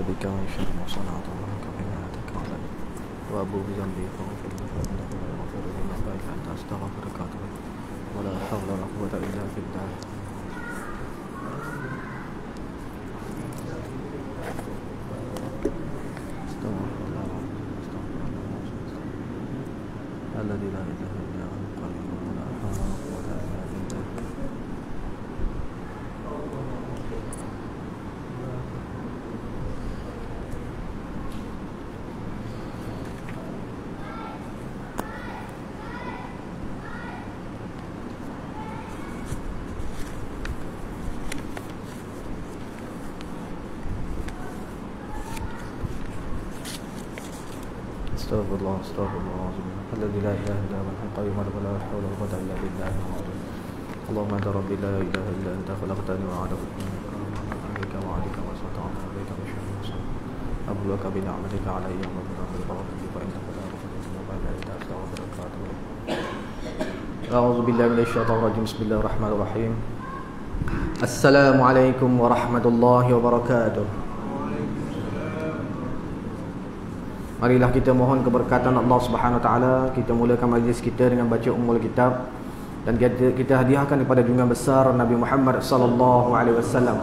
بك من شر ما صنعت ومنك بنعمتك علي وأبوء بذنبي فاغفر لي فإنه لا يغفر الذنوب إلا أنت أستغفرك وأتوب إليك ولا حول ولا قوة إلا بالله. الذي لا إله إلا هو القيوم ولا حول ولا قوة إلا بالله. استغفر الله العظيم الذي لا اله الا هو الحي القيوم ولا حول ولا قوه الا بالله العظيم. اللهم انت ربي لا اله الا انت خلقتني وعرفتني عليك وعليك وسطعنا عليك بشر وصف ابلغك بنعمتك علي ومن بفضلك فانك لا تغفر الذنوب الا انت استغفرك واتوب اليك. اعوذ بالله من الشيطان الرجيم. بسم الله الرحمن الرحيم. السلام عليكم ورحمه الله وبركاته. Marilah kita mohon keberkatan Allah Subhanahu Wa Taala. Kita mulakan majlis kita dengan baca Ummul Kitab dan kita hadiahkan kepada junjungan besar Nabi Muhammad sallallahu alaihi wasallam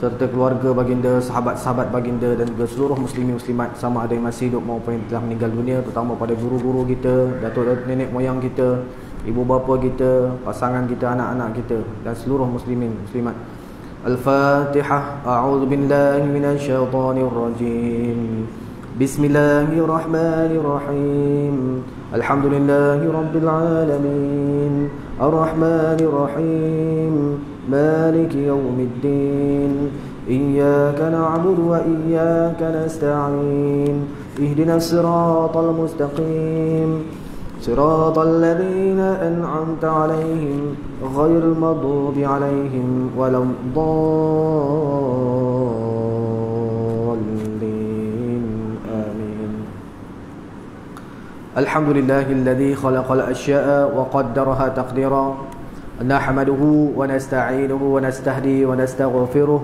serta keluarga baginda, sahabat-sahabat baginda dan juga seluruh muslimin muslimat sama ada yang masih hidup maupun yang telah meninggal dunia, terutama pada guru-guru kita, datuk nenek moyang kita, ibu bapa kita, pasangan kita, anak-anak kita dan seluruh muslimin muslimat. Al-Fatihah. A'udzu billahi minasyaitonir rajim. Bismillahirrahmanirrahim. Alhamdulillahi rabbil alamin. Arrahmanirrahim. Maliki yaumiddin. Iyyaka na'budu wa iyyaka nasta'in. Ihdinas siratal mustaqim. Siratal ladzina an'amta 'alaihim ghairil maghdubi 'alaihim waladdallin. Alhamdulillahilladzi khalaqal asya'a wa qaddaraha taqdira. Nahmaduhu wa nasta'inuhu wa nastahdi wa nastaghfiruh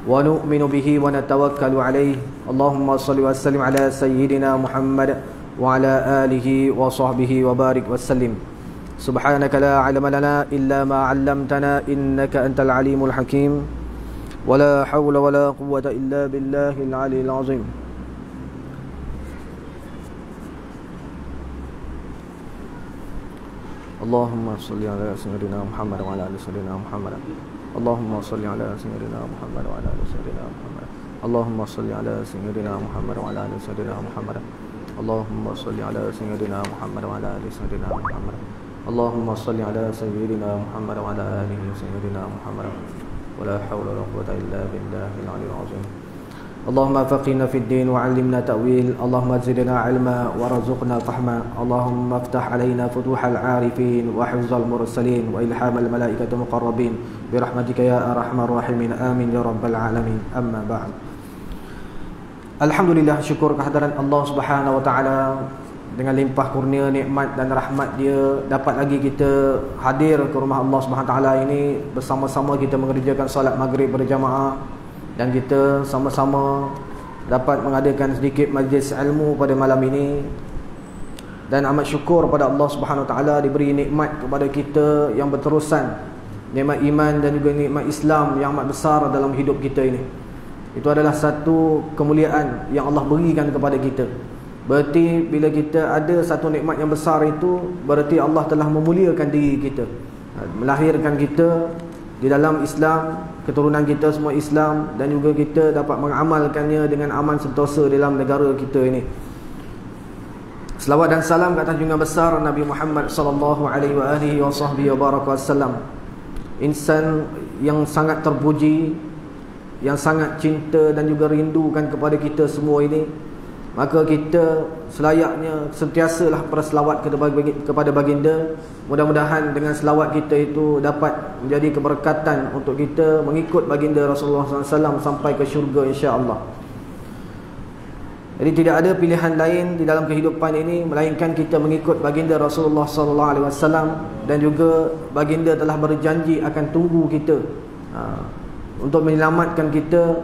wa nu'minu bihi wa natawakkalu alayhi. Allahumma shalli wa sallim ala sayyidina Muhammad wa ala alihi wa sahbihi wa barik wa sallim. Subhanaka la 'ilma lana illa ma 'allamtana innaka antal alimul hakim. Wa la hawla wa la quwwata illa billahil 'aliyyil 'azim. Allahumma salli ala sayyidina Muhammad wa ala ali sayyidina Muhammad. Allahumma salli ala sayyidina Muhammad wa ala ali sayyidina Muhammad. Allahumma salli ala sayyidina Muhammad wa ala ali sayyidina Muhammad. Allahumma salli ala sayyidina Muhammad wa ala ali sayyidina Muhammad. Allahumma salli ala sayyidina Muhammad wa ala alihi sayyidina Muhammad. Wa la hawla wa la quwwata illa billahil 'aliyyil 'azim. Allahumma faqihna fid din wa 'allimna ta'wil. Allahumma zidna 'ilma warzuqna fahma. Allahumma iftah 'alaina futuhal 'arifin wa hifzal mursalin wa ilhamal malaikatil muqarrabin bi rahmatika ya arhamar rahimin. Amin ya rabbal alamin. Amma ba'd. Alhamdulillah, syukur kehadiran Allah Subhanahu wa taala dengan limpah kurnia nikmat dan rahmat dia dapat lagi kita hadir ke rumah Allah Subhanahu wa taala ini bersama-sama kita mengerjakan solat maghrib berjamaah dan kita sama-sama dapat mengadakan sedikit majlis ilmu pada malam ini. Dan amat syukur pada Allah Subhanahu Wa Taala diberi nikmat kepada kita yang berterusan, nikmat iman dan juga nikmat Islam yang amat besar dalam hidup kita ini. Itu adalah satu kemuliaan yang Allah berikan kepada kita. Berarti bila kita ada satu nikmat yang besar itu, berarti Allah telah memuliakan diri kita, melahirkan kita di dalam Islam, keturunan kita semua Islam, dan juga kita dapat mengamalkannya dengan aman sentosa dalam negara kita ini. Selawat dan salam ke atas junjungan besar Nabi Muhammad sallallahu alaihi wasallam, insan yang sangat terpuji, yang sangat cinta dan juga rindukan kepada kita semua ini. Maka kita selayaknya sentiasalah berselawat kepada baginda. Mudah-mudahan dengan selawat kita itu dapat menjadi keberkatan untuk kita mengikut baginda Rasulullah SAW sampai ke syurga insya-Allah. Jadi tidak ada pilihan lain di dalam kehidupan ini melainkan kita mengikut baginda Rasulullah SAW, dan juga baginda telah berjanji akan tunggu kita untuk menyelamatkan kita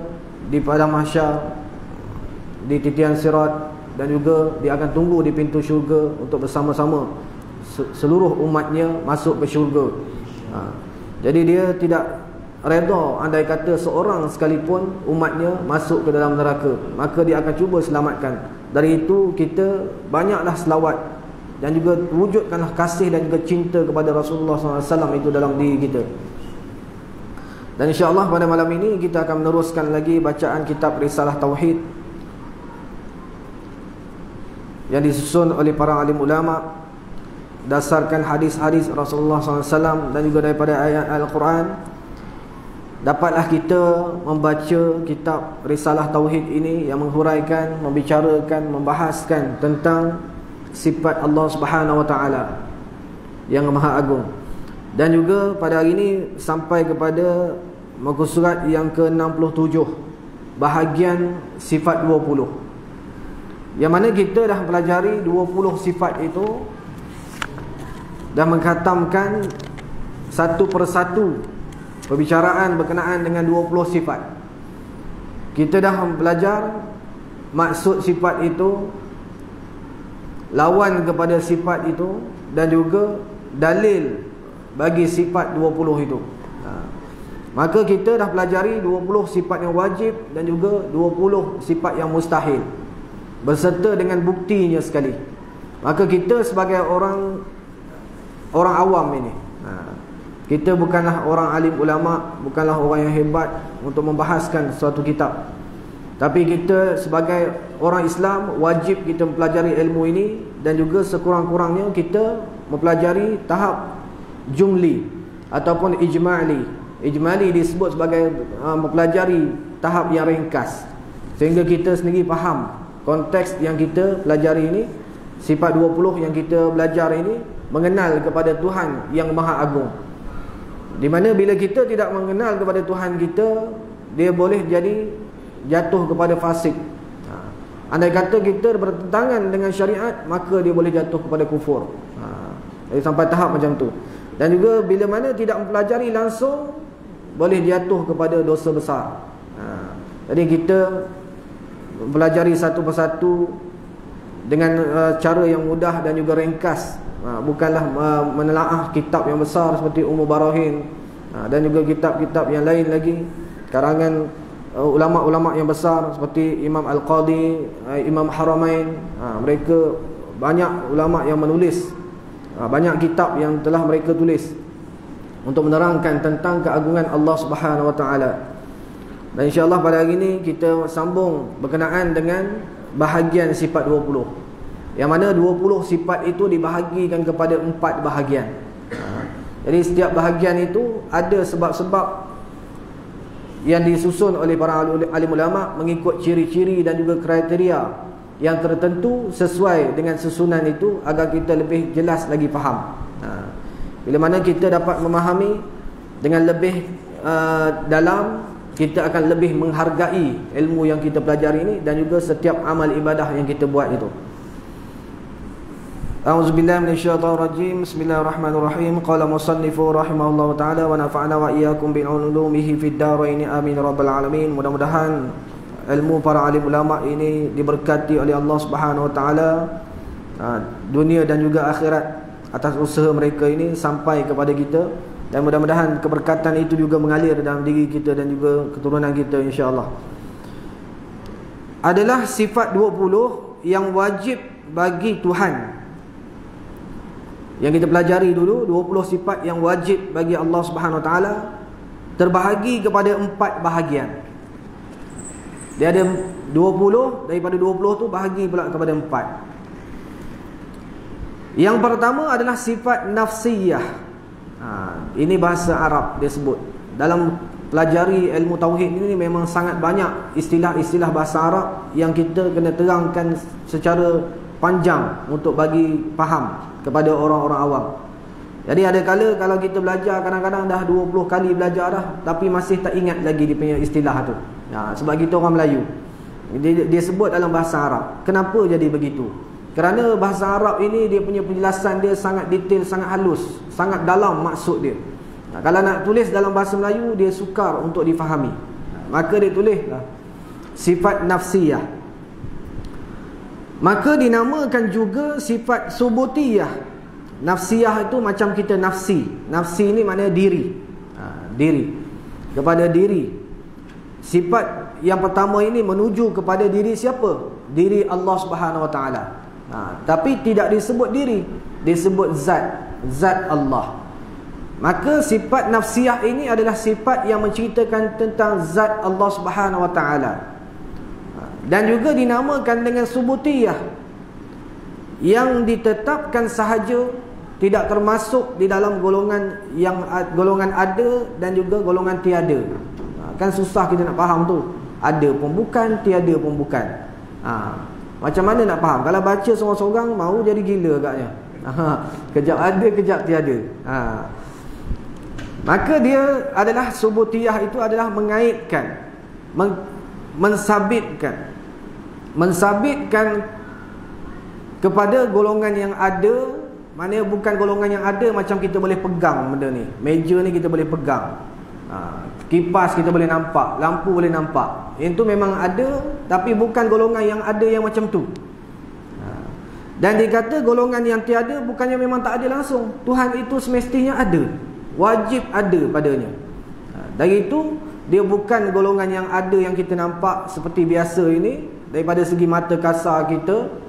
di padang mahsyar di titian sirat, dan juga dia akan tunggu di pintu syurga untuk bersama-sama seluruh umatnya masuk ke syurga. Jadi dia tidak redha andai kata seorang sekalipun umatnya masuk ke dalam neraka, maka dia akan cuba selamatkan. Dari itu kita banyaklah selawat dan juga wujudkanlah kasih dan juga cinta kepada Rasulullah SAW itu dalam diri kita. Dan insya-Allah pada malam ini kita akan meneruskan lagi bacaan kitab Risalah Tauhid yang disusun oleh para alim ulama berdasarkan hadis-hadis Rasulullah SAW dan juga daripada ayat Al-Quran. Dapatlah kita membaca kitab Risalah Tauhid ini yang menghuraikan, membicarakan, membahaskan tentang sifat Allah Subhanahu Wa Taala yang Maha Agung. Dan juga pada hari ini sampai kepada muka surat yang ke-67, bahagian sifat 20, yang mana kita dah pelajari 20 sifat itu dan mengkhatamkan satu persatu perbicaraan berkenaan dengan 20 sifat. Kita dah belajar maksud sifat itu, lawan kepada sifat itu, dan juga dalil bagi sifat 20 itu. Maka kita dah pelajari 20 sifat yang wajib dan juga 20 sifat yang mustahil, berserta dengan buktinya sekali. Maka kita sebagai orang awam ini, kita bukanlah orang alim ulama, bukanlah orang yang hebat untuk membahaskan suatu kitab, tapi kita sebagai orang Islam wajib kita mempelajari ilmu ini, dan juga sekurang-kurangnya kita mempelajari tahap jumli ataupun ijmali. Ijmali disebut sebagai mempelajari tahap yang ringkas, sehingga kita sendiri faham konteks yang kita pelajari ini. Sifat 20 yang kita belajar ini mengenal kepada Tuhan yang Maha Agung, di mana bila kita tidak mengenal kepada Tuhan kita, dia boleh jadi jatuh kepada fasik. Andai kata kita bertentangan dengan syariat, maka dia boleh jatuh kepada kufur. Jadi sampai tahap macam tu. Dan juga bila mana tidak mempelajari langsung, boleh jatuh kepada dosa besar. Jadi kita mempelajari satu persatu dengan cara yang mudah dan juga ringkas. Bukanlah menelaah kitab yang besar seperti Ummul Barahin, dan juga kitab-kitab yang lain lagi karangan ulama-ulama yang besar seperti Imam Al-Qadi, Imam Haramain. Mereka banyak ulama yang menulis, banyak kitab yang telah mereka tulis untuk menerangkan tentang keagungan Allah Subhanahu Wa Taala. Dan insya-Allah pada hari ini kita sambung berkenaan dengan bahagian sifat 20, yang mana 20 sifat itu dibahagikan kepada 4 bahagian. Jadi setiap bahagian itu ada sebab-sebab yang disusun oleh para alim ulama mengikut ciri-ciri dan juga kriteria yang tertentu sesuai dengan susunan itu, agar kita lebih jelas lagi faham. Bila mana kita dapat memahami dengan lebih dalam, kita akan lebih menghargai ilmu yang kita pelajari ini dan juga setiap amal ibadah yang kita buat itu. A'udzubillahi minasyaitonir rajim. Bismillahirrahmanirrahim. Qala musannifu rahimahullahu taala wa nafa'ana wa iyyakum bi ulumihi fid dharain amin rabbal alamin. Mudah-mudahan ilmu para alim ulama ini diberkati oleh Allah Subhanahu wa taala dunia dan juga akhirat atas usaha mereka ini sampai kepada kita, dan mudah-mudahan keberkatan itu juga mengalir dalam diri kita dan juga keturunan kita insya-Allah. Adalah sifat 20 yang wajib bagi Tuhan. Yang kita pelajari dulu 20 sifat yang wajib bagi Allah Subhanahu Wa Taala terbahagi kepada 4 bahagian. Dia ada 20, daripada 20 tu bahagi pula kepada 4. Yang pertama adalah sifat nafsiyah. Ini bahasa Arab dia sebut. Dalam pelajari ilmu tauhid ini memang sangat banyak istilah-istilah bahasa Arab yang kita kena terangkan secara panjang untuk bagi faham kepada orang-orang awam. Jadi ada kala kalau kita belajar, kadang-kadang dah 20 kali belajar dah, tapi masih tak ingat lagi dia punya istilah tu. Sebab kita orang Melayu, dia sebut dalam bahasa Arab. Kenapa jadi begitu? Kerana bahasa Arab ini dia punya penjelasan dia sangat detail, sangat halus, sangat dalam maksud dia. Kalau nak tulis dalam bahasa Melayu, dia sukar untuk difahami. Maka dia tulis sifat nafsiyah. Maka dinamakan juga sifat subutiyah. Nafsiyah itu macam kita nafsi. Nafsi ini maknanya diri. Diri. Kepada diri. Sifat yang pertama ini menuju kepada diri siapa? Diri Allah Subhanahu Wa Taala. Tapi tidak disebut diri, disebut zat. Zat Allah. Maka sifat nafsiyah ini adalah sifat yang menceritakan tentang zat Allah Subhanahu Wa Taala. Dan juga dinamakan dengan subutiyah, yang ditetapkan sahaja, tidak termasuk di dalam golongan yang golongan ada dan juga golongan tiada. Kan susah kita nak faham tu. Ada pun bukan, tiada pun bukan. Macam mana nak faham? Kalau baca seorang-seorang mau jadi gila agaknya. Kejap ada, kejap tiada. Maka dia adalah subutiyah, itu adalah mengaitkan, mensabitkan kepada golongan yang ada. Maknanya bukan golongan yang ada macam kita boleh pegang benda ni. Meja ni kita boleh pegang, kipas kita boleh nampak, lampu boleh nampak. Itu memang ada, tapi bukan golongan yang ada yang macam tu. Dan dikata golongan yang tiada bukannya memang tak ada langsung. Tuhan itu semestinya ada, wajib ada padanya. Dari itu dia bukan golongan yang ada yang kita nampak seperti biasa ini, daripada segi mata kasar kita,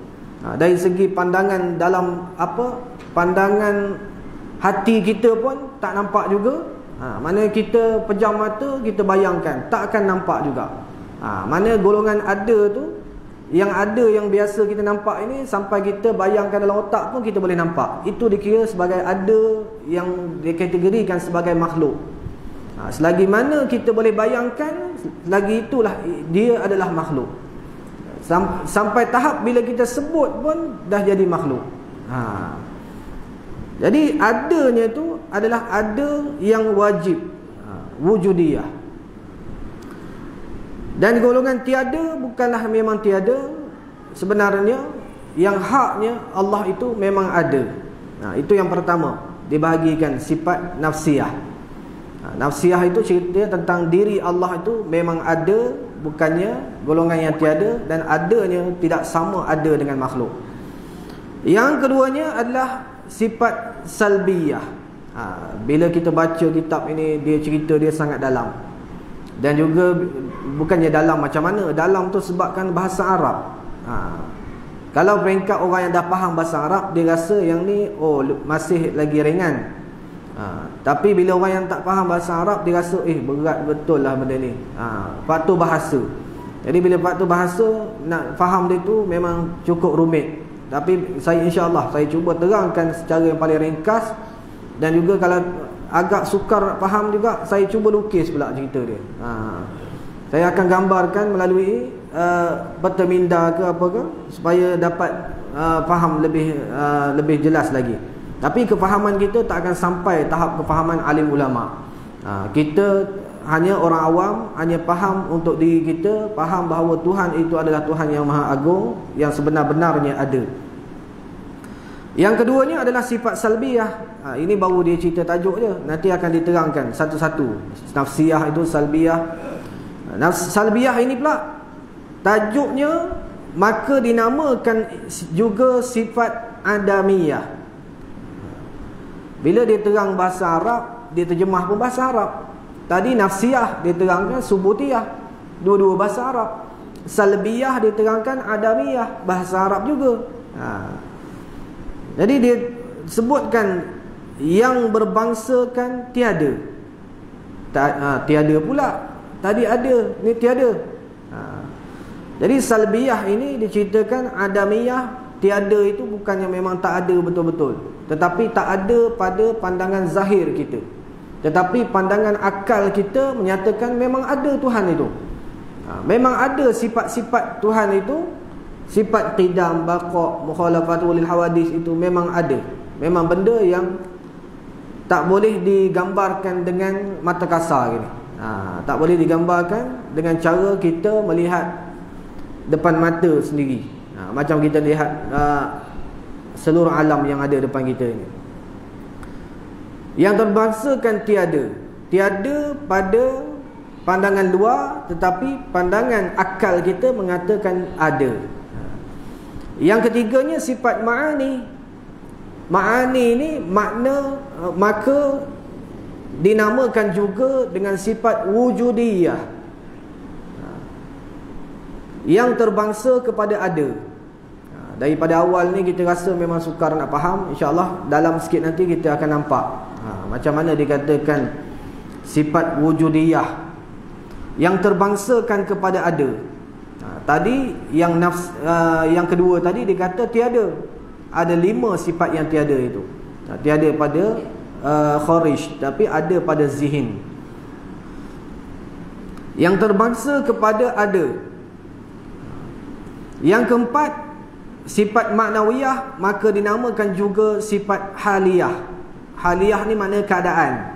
dari segi pandangan dalam pandangan hati kita pun tak nampak juga. Mana kita pejam mata, kita bayangkan, tak akan nampak juga. Mana golongan ada tu, yang ada yang biasa kita nampak ini, sampai kita bayangkan dalam otak pun kita boleh nampak. Itu dikira sebagai ada, yang dikategorikan sebagai makhluk. Selagi mana kita boleh bayangkan, lagi itulah dia adalah makhluk. Sampai tahap bila kita sebut pun dah jadi makhluk. Jadi adanya tu adalah ada yang wajib, wujudiyah. Dan golongan tiada bukanlah memang tiada. Sebenarnya yang haknya Allah itu memang ada. Itu yang pertama, dibahagikan sifat nafsiyah. Nafsiyah itu cerita tentang diri Allah itu memang ada, bukannya golongan yang tiada, dan adanya tidak sama ada dengan makhluk. Yang keduanya adalah sifat salbiyah. Bila kita baca kitab ini, dia cerita dia sangat dalam. Dan juga bukannya dalam macam mana, dalam tu sebabkan bahasa Arab. Kalau peringkat orang yang dah faham bahasa Arab, dia rasa yang ni masih lagi ringan. Tapi bila orang yang tak faham bahasa Arab, dia rasa berat betul lah benda ni. Faktor bahasa. Jadi bila faktor bahasa, nak faham dia tu memang cukup rumit. Tapi saya insya-Allah saya cuba terangkan secara yang paling ringkas. Dan juga kalau agak sukar nak faham juga, saya cuba lukis pula cerita dia. Saya akan gambarkan melalui peta minda ke apa ke, supaya dapat faham lebih jelas lagi. Tapi kefahaman kita tak akan sampai tahap kefahaman alim ulama. Kita hanya orang awam, hanya faham untuk diri kita, faham bahawa Tuhan itu adalah Tuhan yang Maha Agung, yang sebenar-benarnya ada. Yang keduanya adalah sifat salbiyah. Ini baru dia cerita tajuk je, nanti akan diterangkan satu-satu. Nafsiyah itu salbiyah. Salbiyah ini pula tajuknya, maka dinamakan juga sifat adamiyah. Bila dia terang bahasa Arab, dia terjemah pun bahasa Arab. Tadi nafsiyah dia terangkan subutiyah, dua-dua bahasa Arab. Salbiyah dia terangkan adamiyah, bahasa Arab juga. Jadi dia sebutkan yang berbangsakan tiada. Tiada pula. Tadi ada, ni tiada. Jadi salbiyah ini diceritakan adamiyah. Tiada itu bukannya memang tak ada betul-betul, tetapi tak ada pada pandangan zahir kita. Tetapi pandangan akal kita menyatakan memang ada Tuhan itu. Memang ada sifat-sifat Tuhan itu. Sifat qidam, baqa', mukhalafatu lil hawadis itu memang ada. Memang benda yang tak boleh digambarkan dengan mata kasar gini. Tak boleh digambarkan dengan cara kita melihat depan mata sendiri. Macam kita lihat seluruh alam yang ada depan kita ini. Yang terbangsakan tiada. Tiada pada pandangan luar, tetapi pandangan akal kita mengatakan ada. Yang ketiganya sifat ma'ani. Ma'ani ni makna, maka dinamakan juga dengan sifat wujudiyah, yang terbangsa kepada ada. Daripada awal ni kita rasa memang sukar nak faham. InsyaAllah dalam sikit nanti kita akan nampak macam mana dikatakan sifat wujudiyah yang terbangsakan kepada ada. Tadi yang kedua tadi dikata tiada. Ada 5 sifat yang tiada itu. Tiada pada kharij, tapi ada pada zihin. Yang terbangsa kepada ada. Yang keempat, sifat maknawiyah, maka dinamakan juga sifat haliyah. Haliyah ni makna keadaan.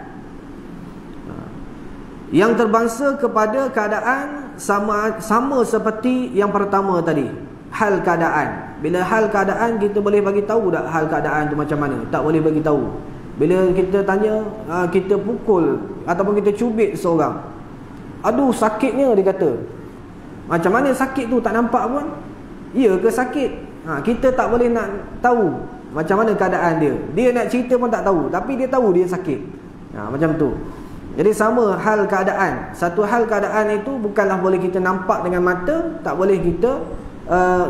Yang terbangsa kepada keadaan sama seperti yang pertama tadi, hal keadaan. Bila hal keadaan, kita boleh bagi tahu tak hal keadaan tu macam mana? Tak boleh bagi tahu. Bila kita tanya, kita pukul ataupun kita cubit seorang, aduh sakitnya, dia kata. Macam mana sakit tu, tak nampak pun. Ya ke sakit? Kita tak boleh nak tahu macam mana keadaan dia. Dia nak cerita pun tak tahu, tapi dia tahu dia sakit. Macam tu. Jadi sama hal keadaan. Satu hal keadaan itu bukanlah boleh kita nampak dengan mata, tak boleh kita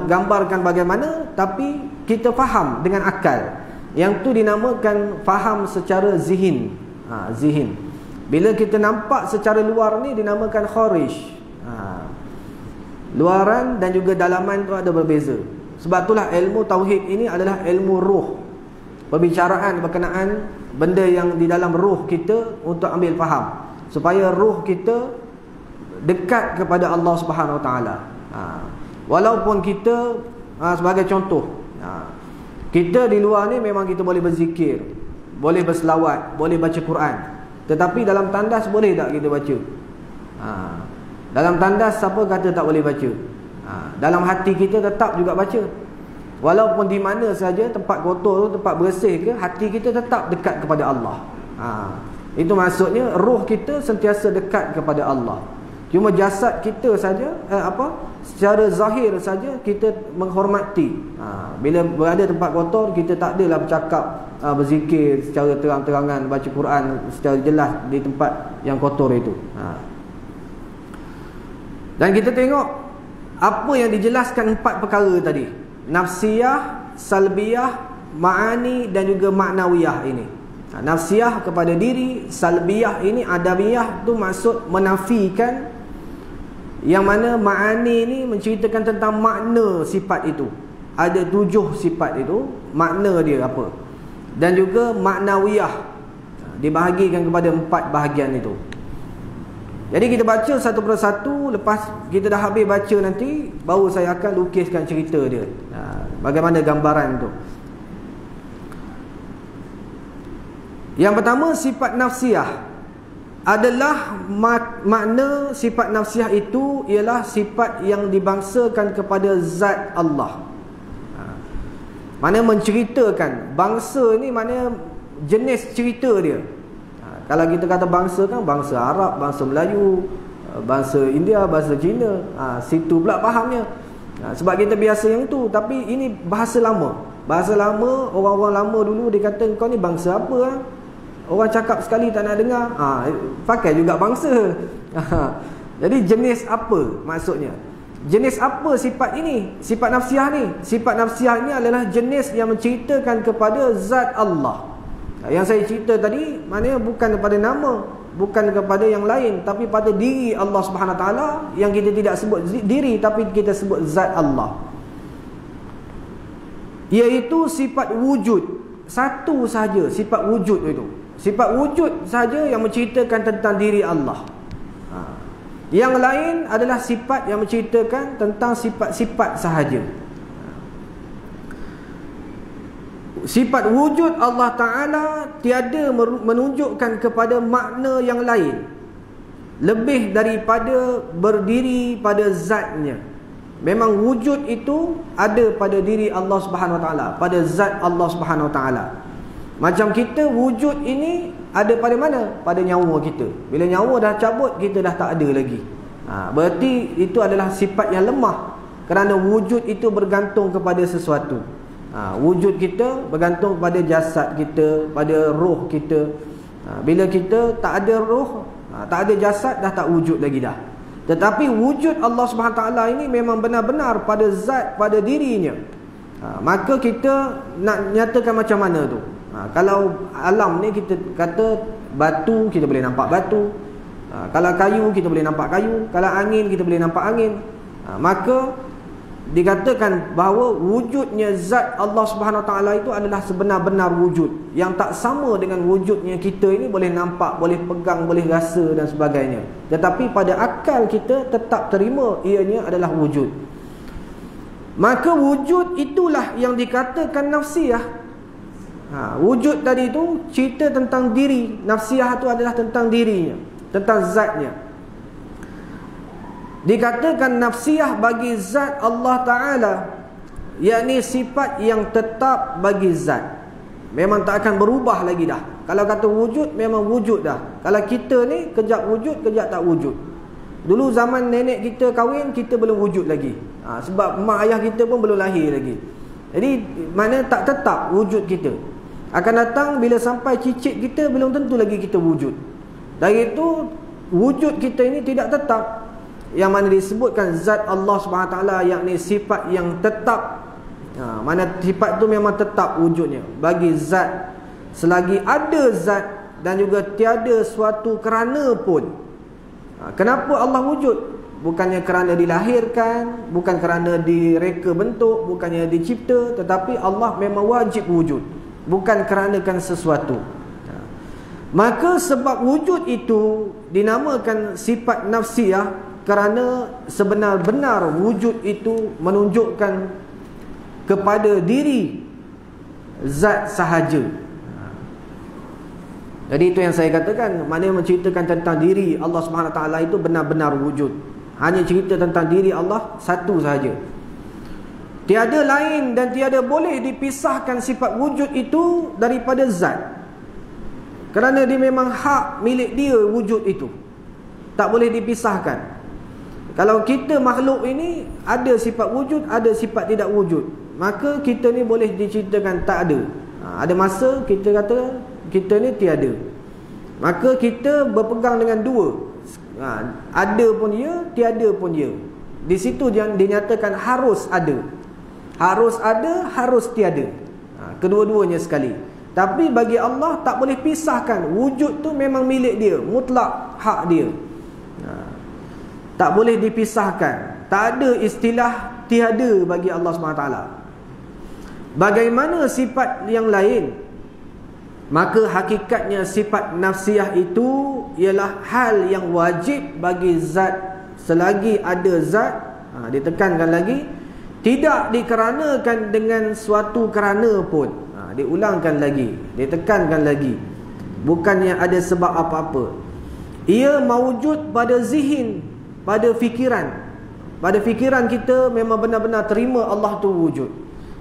gambarkan bagaimana, tapi kita faham dengan akal. Yang tu dinamakan faham secara zihin. Zihin. Bila kita nampak secara luar ni dinamakan kharij. Luaran dan juga dalaman tu ada berbeza. Sebab itulah ilmu tauhid ini adalah ilmu ruh. Perbicaraan berkenaan benda yang di dalam ruh kita untuk ambil faham, supaya ruh kita dekat kepada Allah Subhanahu Wa Taala. Walaupun kita sebagai contoh, kita di luar ni memang kita boleh berzikir, boleh berselawat, boleh baca Quran, tetapi dalam tandas boleh tak kita baca? Dalam tandas siapa kata tak boleh baca? Dalam hati kita tetap juga baca. Walaupun di mana saja, tempat kotor tu, tempat bersih ke, hati kita tetap dekat kepada Allah. Itu maksudnya roh kita sentiasa dekat kepada Allah. Cuma jasad kita saja, secara zahir saja kita menghormati. Bila berada tempat kotor, kita tak adalah bercakap, berzikir secara terang-terangan, baca Quran secara jelas di tempat yang kotor itu. Dan kita tengok apa yang dijelaskan 4 perkara tadi. Nafsiyah, salbiyah, ma'ani dan juga maknawiyah ini. Nafsiyah kepada diri, salbiyah ini, adabiyah tu maksud menafikan. Yang mana ma'ani ini menceritakan tentang makna sifat itu. Ada 7 sifat itu, makna dia apa. Dan juga maknawiyah, dibahagikan kepada 4 bahagian itu. Jadi kita baca satu persatu. Lepas kita dah habis baca nanti, baru saya akan lukiskan cerita dia, bagaimana gambaran tu. Yang pertama, sifat nafsiyah adalah makna sifat nafsiyah itu ialah sifat yang dibangsakan kepada zat Allah. Mana menceritakan, bangsa ni mana jenis cerita dia. Kalau kita kata bangsa kan, bangsa Arab, bangsa Melayu, bangsa India, bangsa Cina, situ pula fahamnya. Sebab kita biasa yang tu. Tapi ini bahasa lama. Bahasa lama, orang-orang lama dulu dia kata, kau ni bangsa apa? Orang cakap sekali tak nak dengar, pakai juga bangsa. Jadi jenis apa maksudnya? Jenis apa sifat ini? Sifat nafsiyah ni. Sifat nafsiyah ni adalah jenis yang menceritakan kepada zat Allah. Yang saya cerita tadi, maknanya bukan kepada nama, bukan kepada yang lain, tapi pada diri Allah Subhanahu Wa Taala, yang kita tidak sebut diri, tapi kita sebut zat Allah, iaitu sifat wujud. Satu sahaja sifat wujud itu. Sifat wujud saja yang menceritakan tentang diri Allah. Yang lain adalah sifat yang menceritakan tentang sifat-sifat sahaja. Sifat wujud Allah Ta'ala tiada menunjukkan kepada makna yang lain lebih daripada berdiri pada zatnya. Memang wujud itu ada pada diri Allah Subhanahu Wa Taala, pada zat Allah Subhanahu Wa Taala. Macam kita, wujud ini ada pada mana? Pada nyawa kita. Bila nyawa dah cabut, kita dah tak ada lagi. Berarti itu adalah sifat yang lemah. Kerana wujud itu bergantung kepada sesuatu. Wujud kita bergantung kepada jasad kita, pada roh kita. Bila kita tak ada roh, tak ada jasad, dah tak wujud lagi dah. Tetapi wujud Allah SWT ini memang benar-benar pada zat, pada dirinya. Maka kita nak nyatakan macam mana tu? Kalau alam ni kita kata batu, kita boleh nampak batu. Kalau kayu, kita boleh nampak kayu. Kalau angin, kita boleh nampak angin. Maka dikatakan bahawa wujudnya zat Allah SWT itu adalah sebenar-benar wujud, yang tak sama dengan wujudnya kita ini, boleh nampak, boleh pegang, boleh rasa dan sebagainya. Tetapi pada akal kita tetap terima ianya adalah wujud. Maka wujud itulah yang dikatakan nafsiyah. Wujud tadi itu cerita tentang diri. Nafsiyah itu adalah tentang dirinya, tentang zatnya. Dikatakan nafsiyah bagi zat Allah Ta'ala, yakni sifat yang tetap bagi zat, memang tak akan berubah lagi dah. Kalau kata wujud, memang wujud dah. Kalau kita ni kejap wujud, kejap tak wujud. Dulu zaman nenek kita kahwin, kita belum wujud lagi. Sebab mak ayah kita pun belum lahir lagi. Jadi mana tak tetap wujud kita. Akan datang bila sampai cicit kita, belum tentu lagi kita wujud. Dari itu wujud kita ini tidak tetap. Yang mana disebutkan zat Allah SWT, yakni sifat yang tetap. Mana sifat tu memang tetap wujudnya bagi zat, selagi ada zat dan juga tiada suatu kerana pun. Kenapa Allah wujud? Bukannya kerana dilahirkan, bukan kerana direka bentuk, bukannya dicipta, tetapi Allah memang wajib wujud, bukan keranakan sesuatu. Maka sebab wujud itu dinamakan sifat nafsiyah, kerana sebenar-benar wujud itu menunjukkan kepada diri zat sahaja. Jadi itu yang saya katakan, mana menceritakan tentang diri Allah SWT itu benar-benar wujud. Hanya cerita tentang diri Allah satu sahaja. Tiada lain dan tiada boleh dipisahkan sifat wujud itu daripada zat. Kerana dia memang hak milik dia wujud itu. Tak boleh dipisahkan. Kalau kita makhluk ini ada sifat wujud, ada sifat tidak wujud, maka kita ni boleh diceritakan tak ada. Ada masa kita kata kita ni tiada. Maka kita berpegang dengan dua. Ada pun ya, tiada pun ya. Di situ yang dinyatakan harus ada. Harus ada, harus tiada. Kedua-duanya sekali. Tapi bagi Allah tak boleh pisahkan. Wujud tu memang milik dia, mutlak hak dia. Tak boleh dipisahkan. Tak ada istilah tiada bagi Allah SWT. Bagaimana sifat yang lain? Maka hakikatnya sifat nafsiyah itu ialah hal yang wajib bagi zat selagi ada zat. Ditekankan lagi, tidak dikeranakan dengan suatu kerana pun. Diulangkan lagi, ditekankan lagi, bukannya ada sebab apa-apa. Ia mawujud pada zihin, pada fikiran. Pada fikiran kita memang benar-benar terima Allah tu wujud.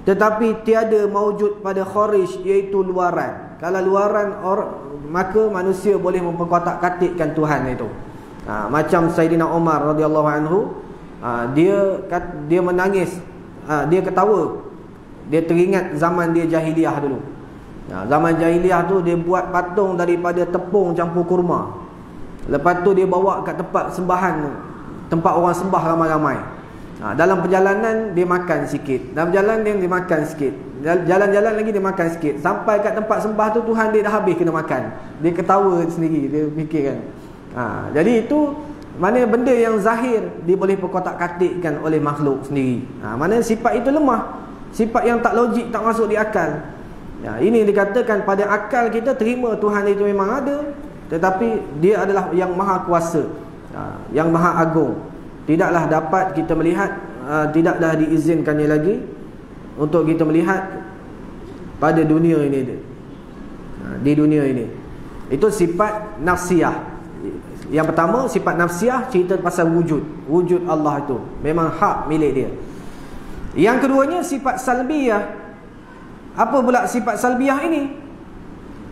Tetapi tiada mawujud pada kharij, iaitu luaran. Kalau luaran maka manusia boleh memperkotak-katikkan Tuhan itu. Macam Sayyidina Umar radhiyallahu anhu, dia menangis, dia ketawa. Dia teringat zaman dia jahiliah dulu. Zaman jahiliah tu dia buat patung daripada tepung campur kurma. Lepas tu dia bawa kat tempat sembahan, tempat orang sembah ramai-ramai. Dalam perjalanan dia makan sikit, dalam perjalanan dia makan sikit, jalan-jalan lagi dia makan sikit, sampai kat tempat sembah tu Tuhan dia dah habis kena makan. Dia ketawa sendiri, dia fikirkan. Jadi itu mana benda yang zahir dia boleh perkotak-katikkan oleh makhluk sendiri. Mana sifat itu lemah, sifat yang tak logik, tak masuk di akal. Ini dikatakan pada akal kita terima Tuhan itu memang ada, tetapi dia adalah yang maha kuasa, yang maha agung. Tidaklah dapat kita melihat, tidaklah diizinkannya lagi untuk kita melihat pada dunia ini. Di dunia ini, itu sifat nafsiyah. Yang pertama, sifat nafsiyah cerita pasal wujud. Wujud Allah itu memang hak milik dia. Yang keduanya sifat salbiyah. Apa pula sifat salbiyah ini?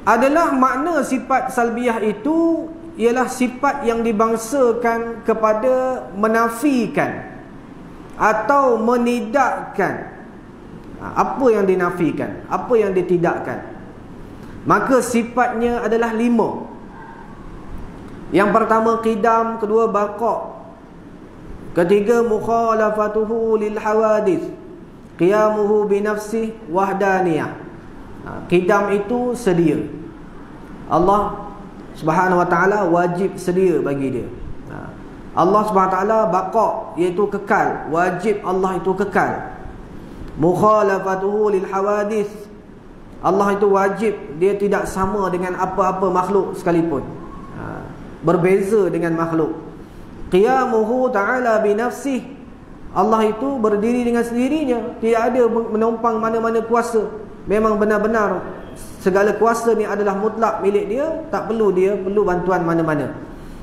Adalah makna sifat salbiyah itu ialah sifat yang dibangsakan kepada menafikan atau menidakkan apa yang dinafikan, apa yang ditidakkan, maka sifatnya adalah 5. Yang pertama qidam, kedua baqa', ketiga mukhalafatuhu lil hawadith, qiyamuhu bi nafsihi wahdaniyah. Qidam itu sedia. Allah Subhanahu wa ta'ala wajib sedia bagi dia. Allah Subhanahu wa ta'ala baqa', iaitu kekal, wajib Allah itu kekal. Mukhalafatuhu lil hawadith, Allah itu wajib, dia tidak sama dengan apa-apa makhluk sekalipun, berbeza dengan makhluk. Qiyamuhu ta'ala bi nafsihi, Allah itu berdiri dengan sendirinya, tidak ada menumpang mana-mana kuasa. Memang benar-benar segala kuasa ni adalah mutlak milik dia, tak perlu dia perlu bantuan mana-mana.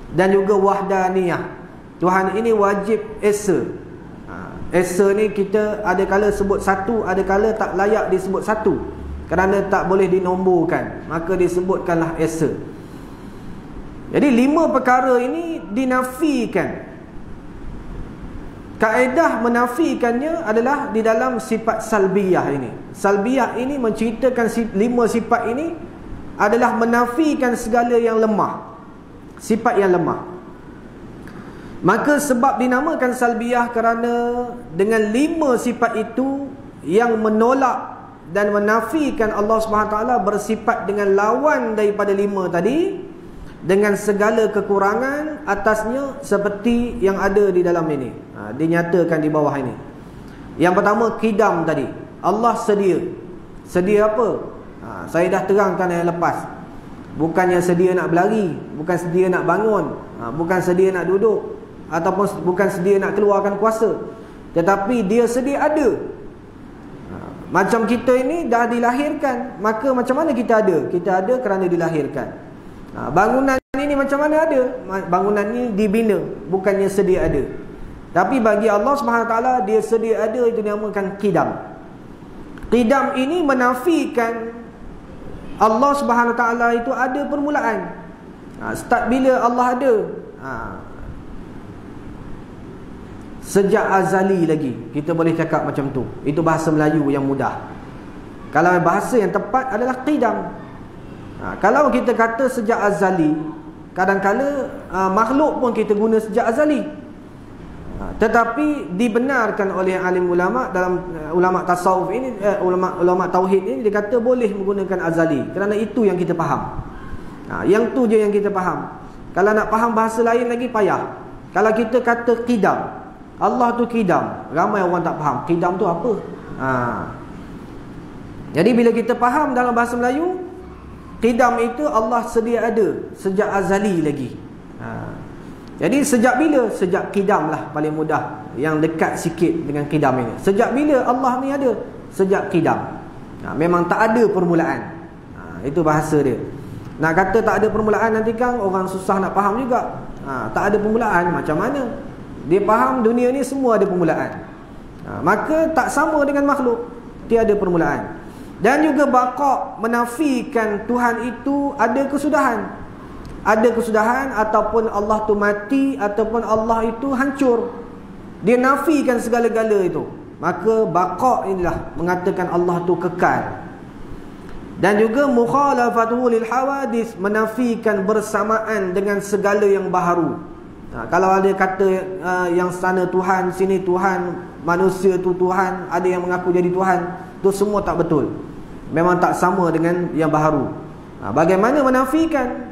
Dan juga wahdaniyah, Tuhan ini wajib esa. Esa ni kita ada kala sebut satu, ada kala tak layak disebut satu, kerana tak boleh dinomborkan, maka disebutkanlah esa. Jadi 5 perkara ini dinafikan. Kaedah menafikannya adalah di dalam sifat salbiyah ini. Salbiyah ini menceritakan 5 sifat ini adalah menafikan segala yang lemah, sifat yang lemah. Maka sebab dinamakan salbiyah kerana dengan 5 sifat itu yang menolak dan menafikan Allah SWT bersifat dengan lawan daripada 5 tadi, dengan segala kekurangan atasnya seperti yang ada di dalam ini. Dinyatakan di bawah ini. Yang pertama qidam tadi, Allah sedia. Sedia apa? Saya dah terangkan yang lepas. Bukannya sedia nak berlari, bukan sedia nak bangun, bukan sedia nak duduk, ataupun bukan sedia nak keluarkan kuasa, tetapi dia sedia ada. Macam kita ini dah dilahirkan, maka macam mana kita ada? Kita ada kerana dilahirkan. Bangunan ini macam mana ada? Bangunan ini dibina, bukannya sedia ada. Tapi bagi Allah SWT, dia sedia ada, itu dinamakan qidam. Qidam ini menafikan Allah SWT itu ada permulaan. Start bila Allah ada? Sejak azali lagi, kita boleh cakap macam tu. Itu bahasa Melayu yang mudah. Kalau bahasa yang tepat adalah qidam. Kalau kita kata sejak azali, kadang-kala makhluk pun kita guna sejak azali. Tetapi dibenarkan oleh alim ulama dalam ulama tasawuf ini, ulama tauhid ini, dia kata boleh menggunakan azali, kerana itu yang kita faham. Yang tu je yang kita faham. Kalau nak faham bahasa lain lagi payah. Kalau kita kata qidam, Allah tu qidam, ramai orang tak faham qidam tu apa. Jadi bila kita faham dalam bahasa Melayu, qidam itu Allah sedia ada sejak azali lagi. Jadi sejak bila? Sejak qidam lah paling mudah, yang dekat sikit dengan qidam ini. Sejak bila Allah ni ada? Sejak qidam. Memang tak ada permulaan. Itu bahasa dia. Nak kata tak ada permulaan, nanti kan orang susah nak faham juga. Tak ada permulaan macam mana? Dia faham dunia ni semua ada permulaan. Maka tak sama dengan makhluk, tiada permulaan. Dan juga baqa', menafikan Tuhan itu ada kesudahan. Ada kesudahan, ataupun Allah tu mati, ataupun Allah itu hancur. Dia nafikan segala-gala itu. Maka baqa' inilah mengatakan Allah tu kekal. Dan juga mukhalafatuhu lil hawadith, menafikan bersamaan dengan segala yang baharu. Kalau ada kata yang sana Tuhan, sini Tuhan, manusia tu Tuhan, ada yang mengaku jadi Tuhan, tu semua tak betul. Memang tak sama dengan yang baharu. Bagaimana menafikan?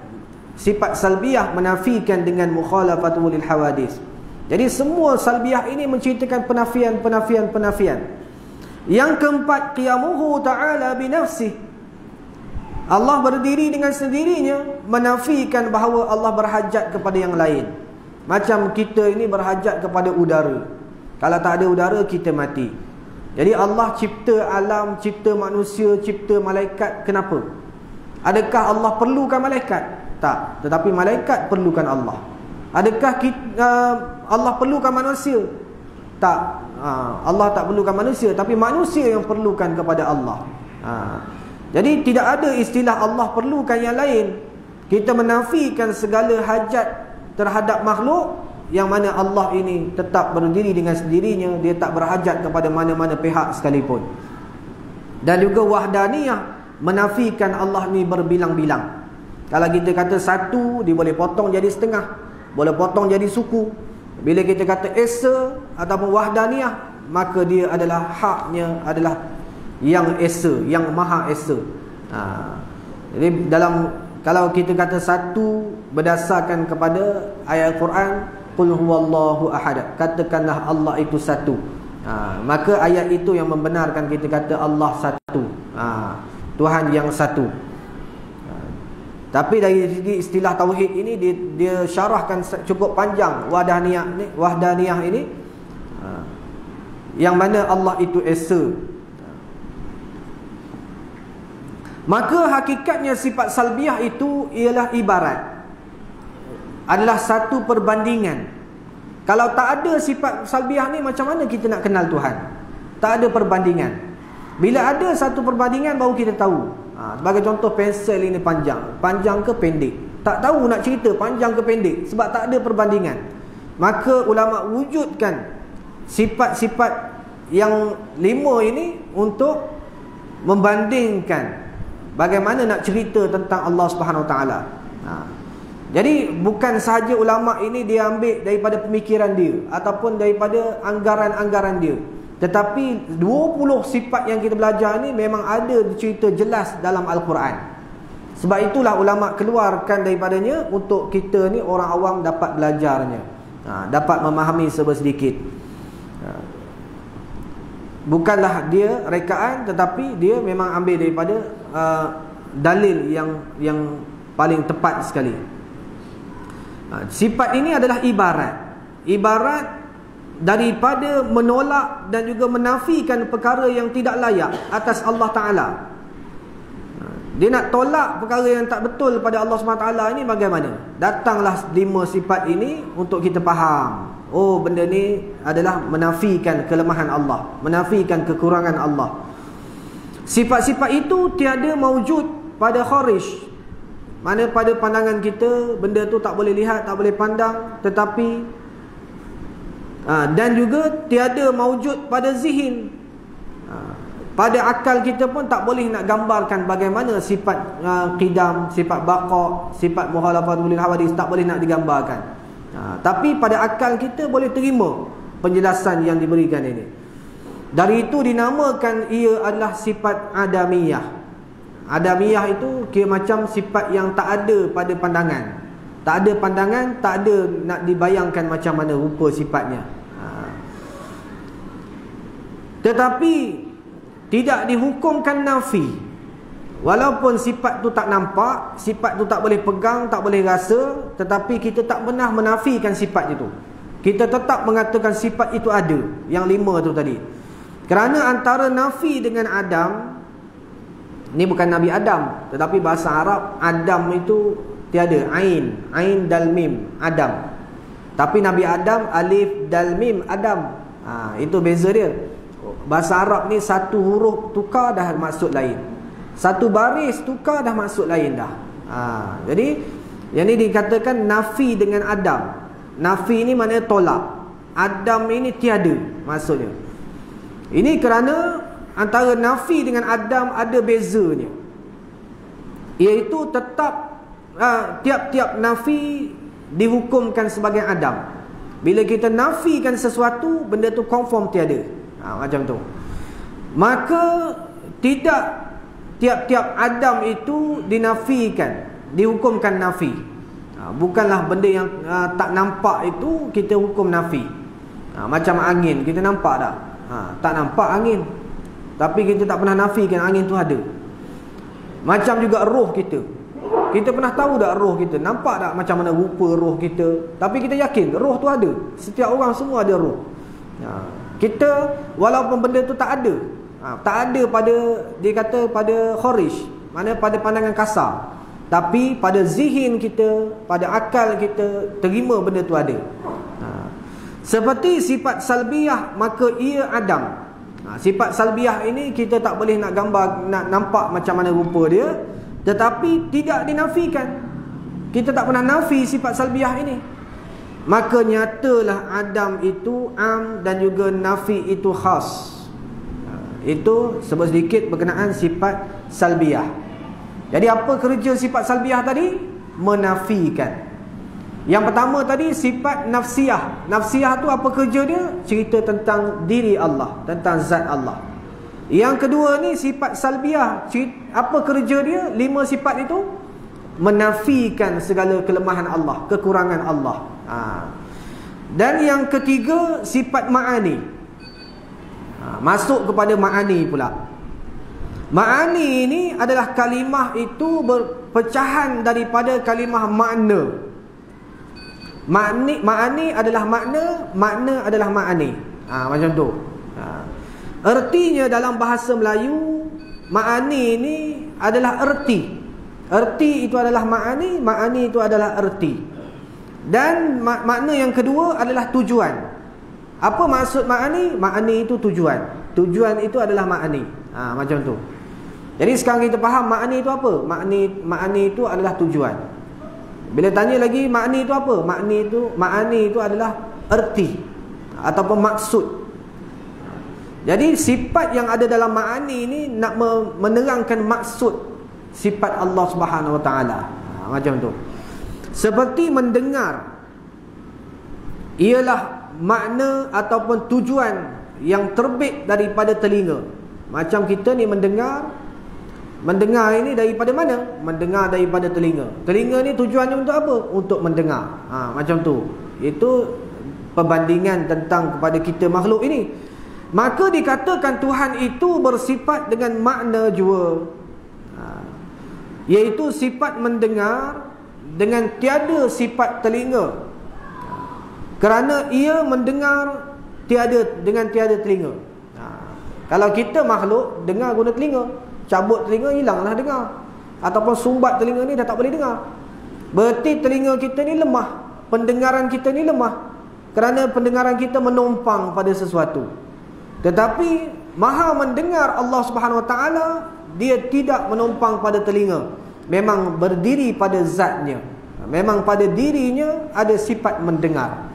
Sifat salbiyah menafikan dengan mukhalafatuhu lil hawadith. Jadi semua salbiyah ini menceritakan penafian. Yang keempat, qiyamuhu ta'ala bi nafsihi. Allah berdiri dengan sendirinya, menafikan bahawa Allah berhajat kepada yang lain. Macam kita ini berhajat kepada udara. Kalau tak ada udara, kita mati. Jadi Allah cipta alam, cipta manusia, cipta malaikat. Kenapa? Adakah Allah perlukan malaikat? Tak. Tetapi malaikat perlukan Allah. Adakah Allah perlukan manusia? Tak. Allah tak perlukan manusia, tapi manusia yang perlukan kepada Allah. Jadi tidak ada istilah Allah perlukan yang lain. Kita menafikan segala hajat terhadap makhluk, yang mana Allah ini tetap berdiri dengan sendirinya, dia tak berhajat kepada mana-mana pihak sekalipun. Dan juga wahdaniyah, menafikan Allah ni berbilang-bilang. Kalau kita kata satu, dia boleh potong jadi setengah, boleh potong jadi suku. Bila kita kata esa ataupun wahdaniyah, maka dia adalah haknya adalah yang esa, yang maha esa. Jadi kalau kita kata satu berdasarkan kepada ayat Al-Quran, qul huwallahu ahad, katakanlah Allah itu satu. Maka ayat itu yang membenarkan kita kata Allah satu, Tuhan yang satu. Tapi dari segi istilah tauhid ini, dia syarahkan cukup panjang wahdaniyah ini, yang mana Allah itu esa. Maka hakikatnya sifat salbiyah itu ialah ibarat, adalah satu perbandingan. Kalau tak ada sifat salbiyah ni, macam mana kita nak kenal Tuhan? Tak ada perbandingan. Bila ada satu perbandingan, baru kita tahu. Sebagai contoh, pensel ini panjang ke pendek, tak tahu nak cerita panjang ke pendek, sebab tak ada perbandingan. Maka ulama wujudkan sifat-sifat yang 5 ini untuk membandingkan bagaimana nak cerita tentang Allah Subhanahu Wa Taala. Jadi bukan sahaja ulama ini dia ambil daripada pemikiran dia ataupun daripada anggaran-anggaran dia, tetapi 20 sifat yang kita belajar ni memang ada cerita jelas dalam Al-Quran. Sebab itulah ulama keluarkan daripadanya untuk kita ni orang awam dapat belajarnya, dapat memahami sedikit. Bukanlah dia rekaan, tetapi dia memang ambil daripada dalil yang paling tepat sekali. Sifat ini adalah ibarat daripada menolak dan juga menafikan perkara yang tidak layak atas Allah Ta'ala. Dia nak tolak perkara yang tak betul pada Allah SWT ini bagaimana? Datanglah 5 sifat ini untuk kita faham. Oh, benda ni adalah menafikan kelemahan Allah, menafikan kekurangan Allah. Sifat-sifat itu tiada maujud pada kharij. Mana pada pandangan kita benda tu tak boleh lihat, tak boleh pandang, tetapi dan juga tiada maujud pada zihin. Pada akal kita pun tak boleh nak gambarkan bagaimana sifat qidam, sifat baqa, sifat mukhalafatul hawadis, tak boleh nak digambarkan. Tapi pada akal kita boleh terima penjelasan yang diberikan ini. Dari itu dinamakan ia adalah sifat adamiyah. Adamiyah itu kira macam sifat yang tak ada pada pandangan. Tak ada pandangan, tak ada nak dibayangkan macam mana rupa sifatnya. Tetapi tidak dihukumkan nafi. Walaupun sifat tu tak nampak, sifat tu tak boleh pegang, tak boleh rasa, tetapi kita tak pernah menafikan sifat itu. Kita tetap mengatakan sifat itu ada. Yang 5 tu tadi. Kerana antara nafi dengan adam, ini bukan Nabi Adam, tetapi bahasa Arab Adam itu tiada, Ain dal mim, Adam. Tapi Nabi Adam alif dal mim, Adam. Itu beza dia. Bahasa Arab ni satu huruf tukar dah maksud lain, satu baris tukar dah maksud lain dah. Jadi yang ni dikatakan nafi dengan Adam. Nafi ni maknanya tolak, Adam ini tiada maksudnya. Ini kerana antara nafi dengan Adam ada bezanya, iaitu tetap tiap-tiap nafi dihukumkan sebagai Adam. Bila kita nafikan sesuatu, benda tu confirm tiada, macam tu. Maka tidak tiap-tiap Adam itu dinafikan, dihukumkan nafi. Bukanlah benda yang tak nampak itu kita hukum nafi. Macam angin, kita nampak tak? Tak nampak angin, tapi kita tak pernah nafikan angin tu ada. Macam juga roh kita. Kita pernah tahu tak roh kita? Nampak tak macam mana rupa roh kita? Tapi kita yakin roh tu ada. Setiap orang semua ada roh. Kita walaupun benda tu tak ada, tak ada pada, dia kata pada kharij, mana pada pandangan kasar, tapi pada zihin kita, pada akal kita terima benda tu ada. Seperti sifat salbiyah, maka ia Adam. Sifat salbiyah ini kita tak boleh nak gambar, nak nampak macam mana rupa dia, tetapi tidak dinafikan. Kita tak pernah nafi sifat salbiyah ini. maka nyatalah adam itu am dan juga nafi itu khas. Itu sebut sedikit berkenaan sifat salbiyah. Jadi apa kerja sifat salbiyah tadi? Menafikan. Yang pertama tadi sifat nafsiyah. Nafsiyah tu apa kerja dia? Cerita tentang diri Allah, tentang zat Allah. Yang kedua ni sifat salbiyah. Apa kerja dia? 5 sifat itu menafikan segala kelemahan Allah, kekurangan Allah. Dan yang ketiga sifat ma'ani. Masuk kepada ma'ani pula. Ma'ani ini adalah kalimah itu berpecahan daripada kalimah makna. Ma'ani adalah makna, makna adalah ma'ani. Macam tu. Ertinya dalam bahasa Melayu, ma'ani ini adalah erti. Erti itu adalah ma'ani, ma'ani itu adalah erti. Dan makna yang kedua adalah tujuan. Apa maksud ma'ani? Ma'ani itu tujuan. Tujuan itu adalah ma'ani. Macam tu. Jadi sekarang kita faham ma'ani itu apa? Ma'ani itu adalah tujuan. Bila tanya lagi ma'ani itu apa? Ma'ani itu adalah erti ataupun maksud. Jadi sifat yang ada dalam ma'ani ini nak menerangkan maksud sifat Allah Subhanahu Wa Taala. Macam tu. Seperti mendengar ialah makna ataupun tujuan yang terbit daripada telinga. Macam kita ni mendengar ini daripada mana? Mendengar daripada telinga. Telinga ni tujuannya untuk apa? Untuk mendengar. Macam tu. Itu perbandingan tentang kepada kita makhluk ini. Maka dikatakan Tuhan itu bersifat dengan makna jua, iaitu sifat mendengar dengan tiada sifat telinga, kerana ia mendengar dengan tiada telinga. Kalau kita makhluk dengar guna telinga, cabut telinga hilanglah dengar, ataupun sumbat telinga ni dah tak boleh dengar. Berarti telinga kita ni lemah, pendengaran kita ni lemah, kerana pendengaran kita menumpang pada sesuatu. Tetapi Maha mendengar Allah Subhanahu Wa Taala, dia tidak menumpang pada telinga, memang berdiri pada zatnya. Memang pada dirinya ada sifat mendengar.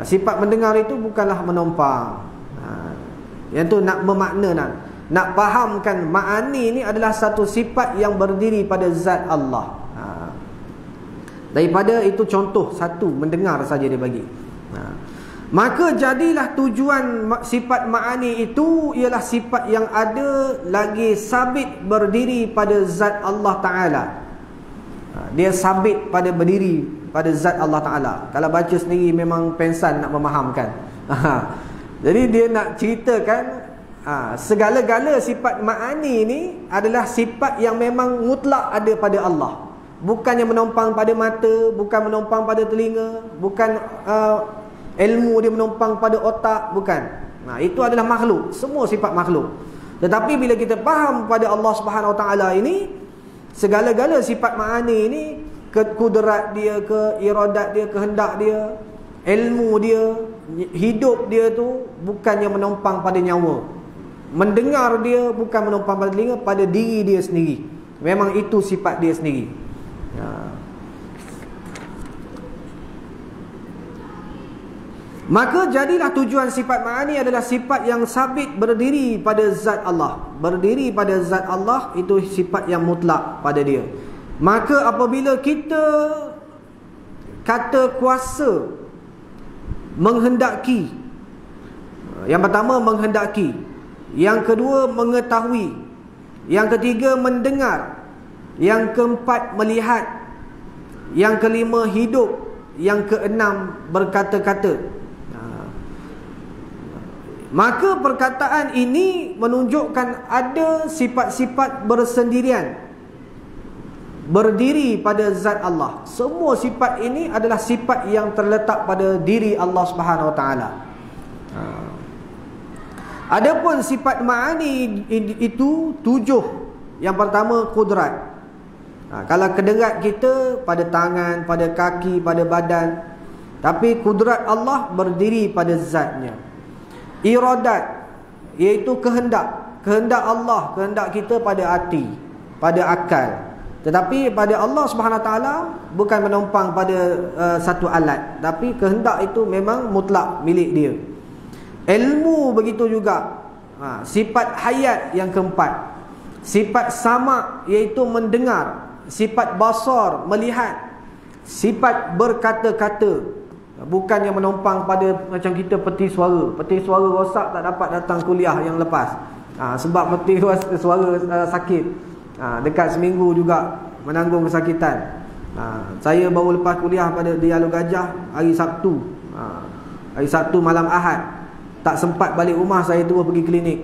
Sifat mendengar itu bukanlah menumpang. Yang tu nak memakna, nak fahamkan ma'ani ni adalah satu sifat yang berdiri pada zat Allah. Daripada itu contoh satu, mendengar saja dia bagi. Maka jadilah tujuan sifat ma'ani itu ialah sifat yang ada lagi sabit berdiri pada zat Allah Ta'ala. Dia sabit pada berdiri pada zat Allah Ta'ala. Kalau baca sendiri memang pensan nak memahamkan. Jadi dia nak ceritakan segala-gala sifat ma'ani ni adalah sifat yang memang mutlak ada pada Allah. Bukan yang menumpang pada mata, bukan menumpang pada telinga, bukan ilmu dia menumpang pada otak, bukan. Itu adalah makhluk, semua sifat makhluk. Tetapi bila kita faham pada Allah Subhanahu Wa Taala ini, segala-gala sifat ma'ani ini, kudrat dia, ke iradat dia, kehendak dia, ilmu dia, hidup dia tu bukan yang menumpang pada nyawa. Mendengar dia bukan menumpang pada telinga, pada diri dia sendiri. Memang itu sifat dia sendiri. Maka jadilah tujuan sifat ma'ani adalah sifat yang sabit berdiri pada zat Allah. Berdiri pada zat Allah itu sifat yang mutlak pada dia. Maka apabila kita kata kuasa, menghendaki, yang pertama menghendaki, yang kedua mengetahui, yang ketiga mendengar, yang keempat melihat, yang kelima hidup, yang keenam berkata-kata. Maka perkataan ini menunjukkan ada sifat-sifat bersendirian berdiri pada zat Allah. Semua sifat ini adalah sifat yang terletak pada diri Allah Subhanahu Wa Taala. Adapun sifat ma'ani itu 7. Yang pertama kudrat. Kalau kudrat kita pada tangan, pada kaki, pada badan, tapi kudrat Allah berdiri pada zatnya. Iradat, iaitu kehendak. Kehendak Allah, kehendak kita pada hati, pada akal. Tetapi pada Allah Subhanahu Wa Taala bukan menumpang pada satu alat, tapi kehendak itu memang mutlak milik dia. Ilmu begitu juga. Sifat hayat yang keempat, sifat sama iaitu mendengar, sifat basar melihat, sifat berkata-kata, bukan yang menumpang pada macam kita peti suara rosak tak dapat datang kuliah yang lepas. Sebab peti suara sakit. Dekat seminggu juga menanggung kesakitan. Saya baru lepas kuliah di Alor Gajah hari Sabtu. Hari Sabtu malam Ahad. Tak sempat balik rumah, saya terus pergi klinik.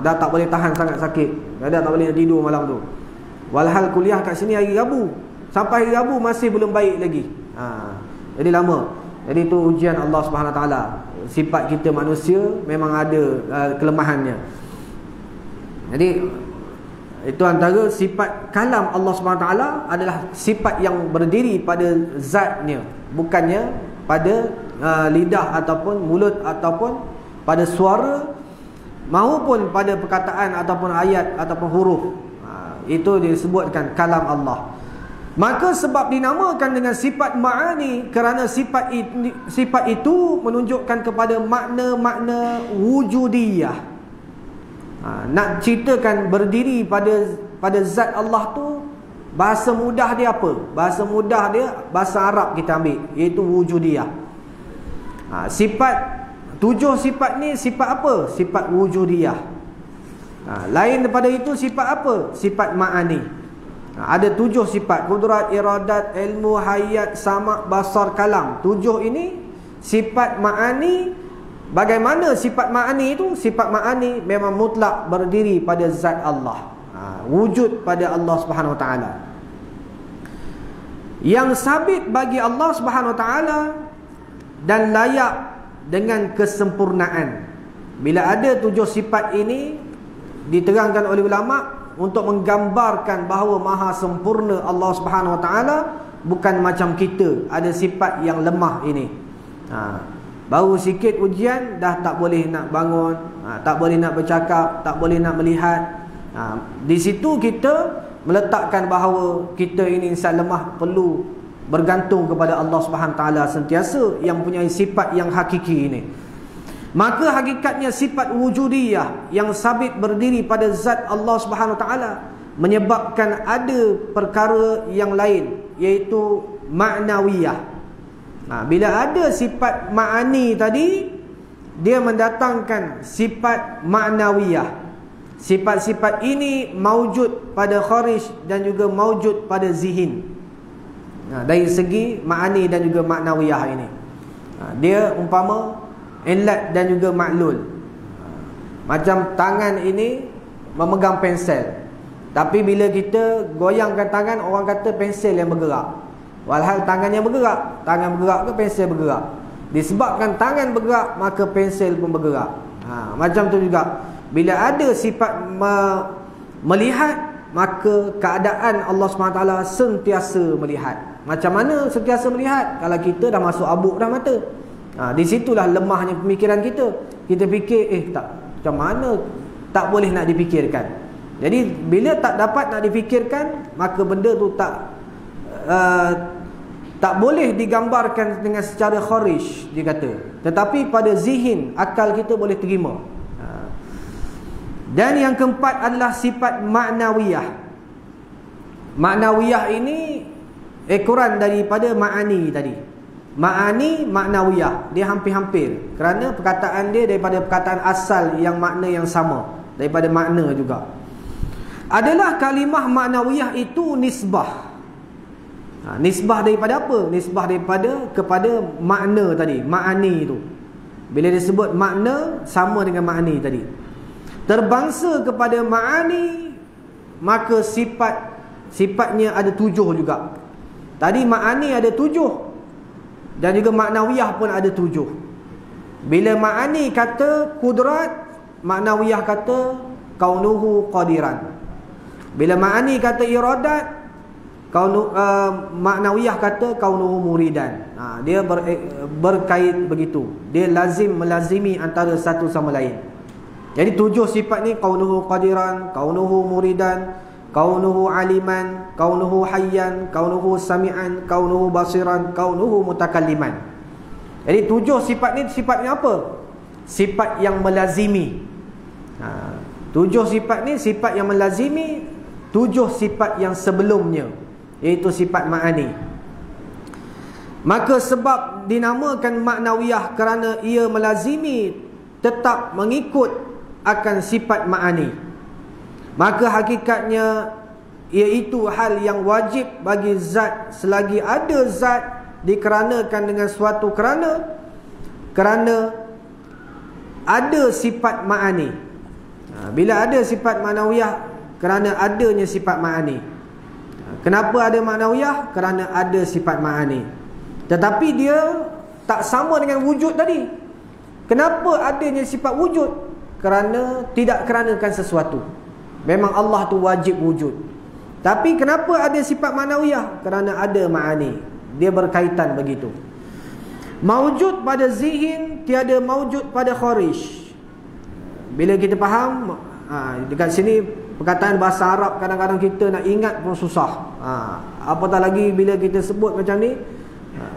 Dah tak boleh tahan sangat sakit. Dah tak boleh tidur malam tu. Walhal kuliah kat sini hari Rabu. Sampai hari Rabu masih belum baik lagi. Jadi lama. Jadi itu ujian Allah Subhanahu Wa Taala. Sifat kita manusia memang ada kelemahannya. Jadi itu antara sifat kalam Allah Subhanahu Wa Taala adalah sifat yang berdiri pada zatnya, bukannya pada lidah ataupun mulut ataupun pada suara maupun pada perkataan ataupun ayat ataupun huruf. Itu disebutkan kalam Allah. Maka sebab dinamakan dengan sifat ma'ani, kerana sifat itu menunjukkan kepada makna-makna wujudiyah. Nak ceritakan berdiri pada zat Allah tu, bahasa mudah dia apa? Bahasa mudah dia bahasa Arab kita ambil, iaitu wujudiyah. Tujuh sifat ni sifat apa? Sifat wujudiyah. Lain daripada itu sifat apa? Sifat ma'ani. Ada 7 sifat: kudrat, iradat, ilmu, hayat, sama', basar, kalam. 7 ini sifat ma'ani. Bagaimana sifat ma'ani itu? Sifat ma'ani memang mutlak berdiri pada zat Allah, wujud pada Allah Subhanahu Wa Taala. Yang sabit bagi Allah Subhanahu Wa Taala dan layak dengan kesempurnaan. Bila ada 7 sifat ini diterangkan oleh ulama untuk menggambarkan bahawa maha sempurna Allah Subhanahu Wa Taala, bukan macam kita ada sifat yang lemah ini. Baru sikit ujian dah tak boleh nak bangun, tak boleh nak bercakap, tak boleh nak melihat. Di situ kita meletakkan bahawa kita ini insan lemah, perlu bergantung kepada Allah Subhanahu Wa Taala sentiasa, yang punya sifat yang hakiki ini. Maka hakikatnya sifat wujudiyah yang sabit berdiri pada zat Allah Subhanahu Wa Taala menyebabkan ada perkara yang lain, iaitu ma'nawiyah. Bila ada sifat ma'ani tadi, dia mendatangkan sifat ma'nawiyah. Sifat-sifat ini maujud pada kharij dan juga maujud pada zihin. Dari segi ma'ani dan juga ma'nawiyah ini, dia umpama illat dan juga ma'lul. Macam tangan ini memegang pensel, tapi bila kita goyangkan tangan, orang kata pensel yang bergerak. Walhal tangan yang bergerak. Tangan bergerak ke pensel bergerak? Disebabkan tangan bergerak, maka pensel pun bergerak. Macam tu juga, bila ada sifat melihat, maka keadaan Allah SWT sentiasa melihat. Macam mana sentiasa melihat? Kalau kita dah masuk abuk dah mata, di situlah lemahnya pemikiran kita. Kita fikir, macam mana, tak boleh nak dipikirkan. Jadi bila tak dapat nak dipikirkan, maka benda tu tak boleh digambarkan dengan secara kharij, dia kata. Tetapi pada zihin, akal kita boleh terima. Dan yang keempat adalah sifat ma'nawiyah. Ma'nawiyah ini ekoran daripada ma'ani tadi. Ma'ani, ma'nawiyah, dia hampir-hampir, kerana perkataan dia daripada perkataan asal yang makna yang sama, daripada makna juga. Adalah kalimah ma'nawiyah itu nisbah. Nisbah daripada apa? Nisbah daripada kepada makna tadi, ma'ani itu. Bila disebut makna, sama dengan ma'ani tadi. Terbangsa kepada ma'ani, maka sifatnya ada 7 juga. Tadi ma'ani ada 7, dan juga ma'nawiyah pun ada 7. Bila ma'ani kata kudrat, ma'nawiyah kata kaunuhu qadiran. Bila ma'ani kata iradat, ma'nawiyah kata kaunuhu muridan. Dia berkait begitu. Dia melazimi antara satu sama lain. Jadi 7 sifat ni, kaunuhu qadiran, kaunuhu muridan, kaunuhu aliman, kaunuhu hayyan, kaunuhu sami'an, kaunuhu basiran, kaunuhu mutakalliman. Jadi 7 sifat ni sifatnya apa? Sifat yang melazimi. 7 sifat ni sifat yang melazimi 7 sifat yang sebelumnya, iaitu sifat ma'ani. Maka sebab dinamakan ma'nawiyah kerana ia melazimi tetap mengikut akan sifat ma'ani. Maka hakikatnya iaitu hal yang wajib bagi zat selagi ada zat dikarenakan dengan suatu kerana ada sifat ma'ani. Bila ada sifat ma'nawiyah kerana adanya sifat ma'ani. Kenapa ada ma'nawiyah? Kerana ada sifat ma'ani. Tetapi dia tak sama dengan wujud tadi. Kenapa adanya sifat wujud? Kerana tidak keranakan sesuatu. Memang Allah tu wajib wujud. Tapi kenapa ada sifat ma'nawiyah? Kerana ada ma'ani. Dia berkaitan begitu. Maujud pada zihin, tiada maujud pada kharij. Bila kita faham, dekat sini perkataan bahasa Arab kadang-kadang kita nak ingat pun susah. Apatah lagi bila kita sebut macam ni,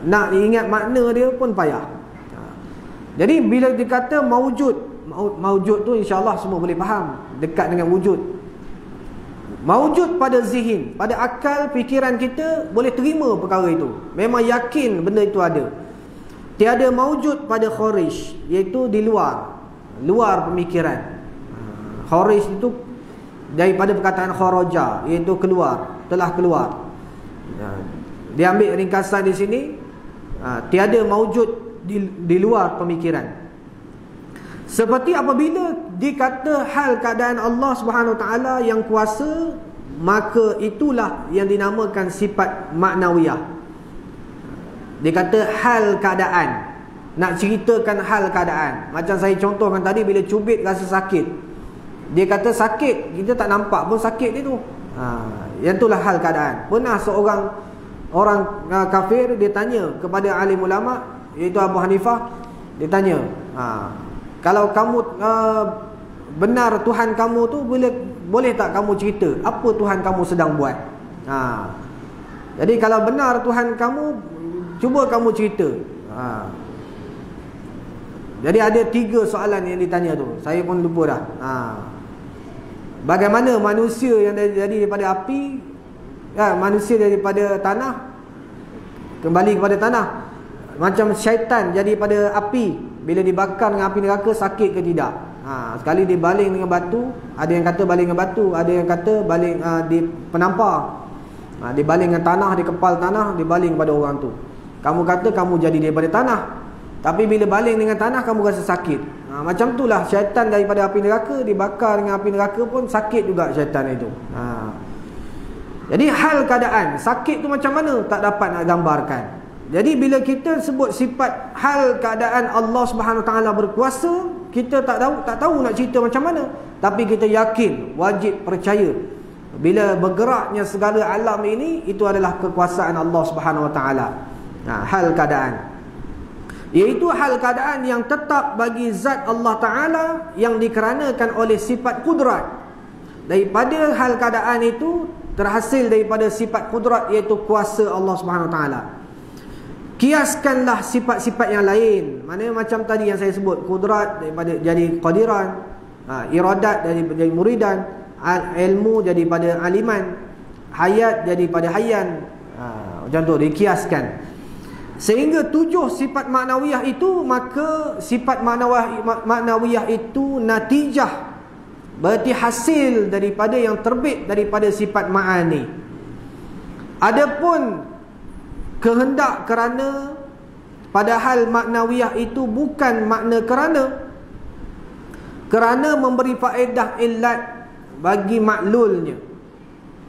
nak ingat makna dia pun payah. Jadi bila dikata maujud tu insya-Allah semua boleh faham, dekat dengan wujud. Maujud pada zihin, pada akal fikiran kita boleh terima perkara itu. Memang yakin benda itu ada. Tiada maujud pada kharij, iaitu di luar pemikiran. Kharij itu daripada perkataan kharaja, iaitu keluar, telah keluar. Dia ambil ringkasan di sini, tiada maujud di luar pemikiran. Seperti apabila dikata hal keadaan Allah Subhanahu Wa Taala yang kuasa, maka itulah yang dinamakan sifat ma'nawiyah. Dia kata hal keadaan, nak ceritakan hal keadaan. Macam saya contohkan tadi, bila cubit rasa sakit, dia kata sakit, kita tak nampak pun sakit itu. Yang itulah hal keadaan. Pernah orang kafir, dia tanya kepada alim ulama, iaitu Abu Hanifah. Dia tanya, kalau kamu benar Tuhan kamu tu, boleh tak kamu cerita apa Tuhan kamu sedang buat? Jadi kalau benar Tuhan kamu, cuba kamu cerita. Jadi ada 3 soalan yang ditanya tu, saya pun lupa dah. Bagaimana manusia yang jadi daripada api, manusia daripada tanah kembali kepada tanah? Macam syaitan jadi pada api, bila dibakar dengan api neraka sakit ke tidak? Sekali dibaling dengan batu, ada yang kata baling dengan batu, ada yang kata baling di penampar, dibaling dengan tanah, di kepal tanah, dibaling pada orang tu. Kamu kata kamu jadi daripada tanah, tapi bila baling dengan tanah kamu rasa sakit. Macam itulah syaitan daripada api neraka, dibakar dengan api neraka pun sakit juga syaitan itu. Jadi hal keadaan sakit tu macam mana tak dapat nak gambarkan. Jadi bila kita sebut sifat hal keadaan Allah Subhanahu Taala berkuasa, kita tak tahu nak cerita macam mana, tapi kita yakin, wajib percaya bila bergeraknya segala alam ini, itu adalah kekuasaan Allah Subhanahu Taala. Hal keadaan, iaitu hal keadaan yang tetap bagi zat Allah Ta'ala yang dikeranakan oleh sifat kudrat. Daripada hal keadaan itu terhasil daripada sifat kudrat, iaitu kuasa Allah Subhanahu Ta'ala. Kiaskanlah sifat-sifat yang lain. Maknanya macam tadi yang saya sebut, kudrat daripada jadi qadiran, iradat jadi muridan, ilmu jadi pada aliman, hayat jadi pada hayyan. Macam tu dikiaskan. Sehingga 7 sifat maknawiyah itu, maka sifat maknawiyah itu natijah, berarti hasil daripada yang terbit daripada sifat ma'ani. Adapun kehendak kerana, padahal maknawiyah itu bukan makna kerana memberi faedah illat bagi maklulnya.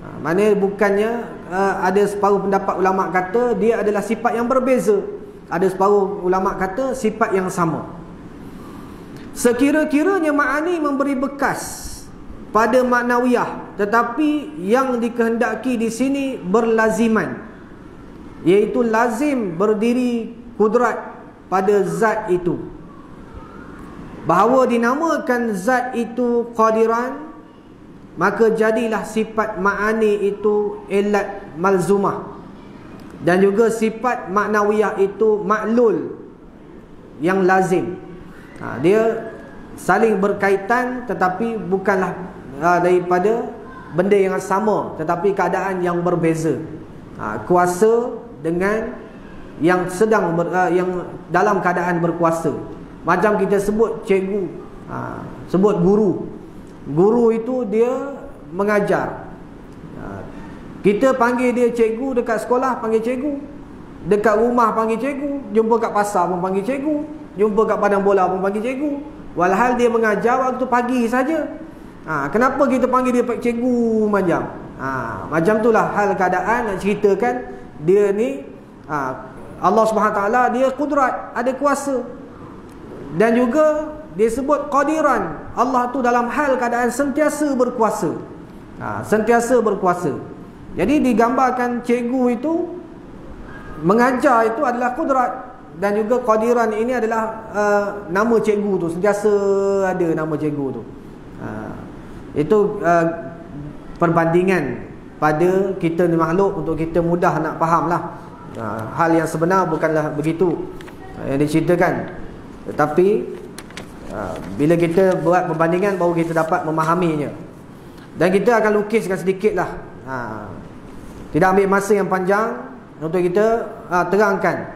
Maknanya bukannya ada separuh pendapat ulama kata dia adalah sifat yang berbeza, ada separuh ulama kata sifat yang sama. Sekira-kiranya ma'ani memberi bekas pada maknawiyah, tetapi yang dikehendaki di sini berlaziman, iaitu lazim berdiri kudrat pada zat itu. Bahawa dinamakan zat itu qadiran, maka jadilah sifat ma'ani itu ilat malzumah, dan juga sifat maknawiyah itu maklul yang lazim. Dia saling berkaitan tetapi bukanlah daripada benda yang sama, tetapi keadaan yang berbeza. Kuasa dengan yang sedang yang dalam keadaan berkuasa. Macam kita sebut cikgu, sebut guru. Guru itu dia mengajar. Kita panggil dia cikgu dekat sekolah, panggil cikgu. Dekat rumah panggil cikgu, jumpa kat pasar pun panggil cikgu, jumpa kat padang bola pun panggil cikgu. Walhal dia mengajar waktu pagi saja. Kenapa kita panggil dia cikgu macam? Macam itulah hal keadaan nak ceritakan dia ni Allah Subhanahu Taala dia kudrat, ada kuasa. Dan juga dia sebut qadiran. Allah tu dalam hal keadaan sentiasa berkuasa. Sentiasa berkuasa. Jadi digambarkan cikgu itu, mengajar itu adalah kudrat, dan juga qadiran ini adalah nama cikgu tu, sentiasa ada nama cikgu tu. Itu perbandingan pada kita ni makhluk untuk kita mudah nak faham lah. Hal yang sebenar bukanlah begitu yang diceritakan, tetapi bila kita buat perbandingan baru kita dapat memahaminya. Dan kita akan lukiskan sedikit lah, tidak ambil masa yang panjang untuk kita terangkan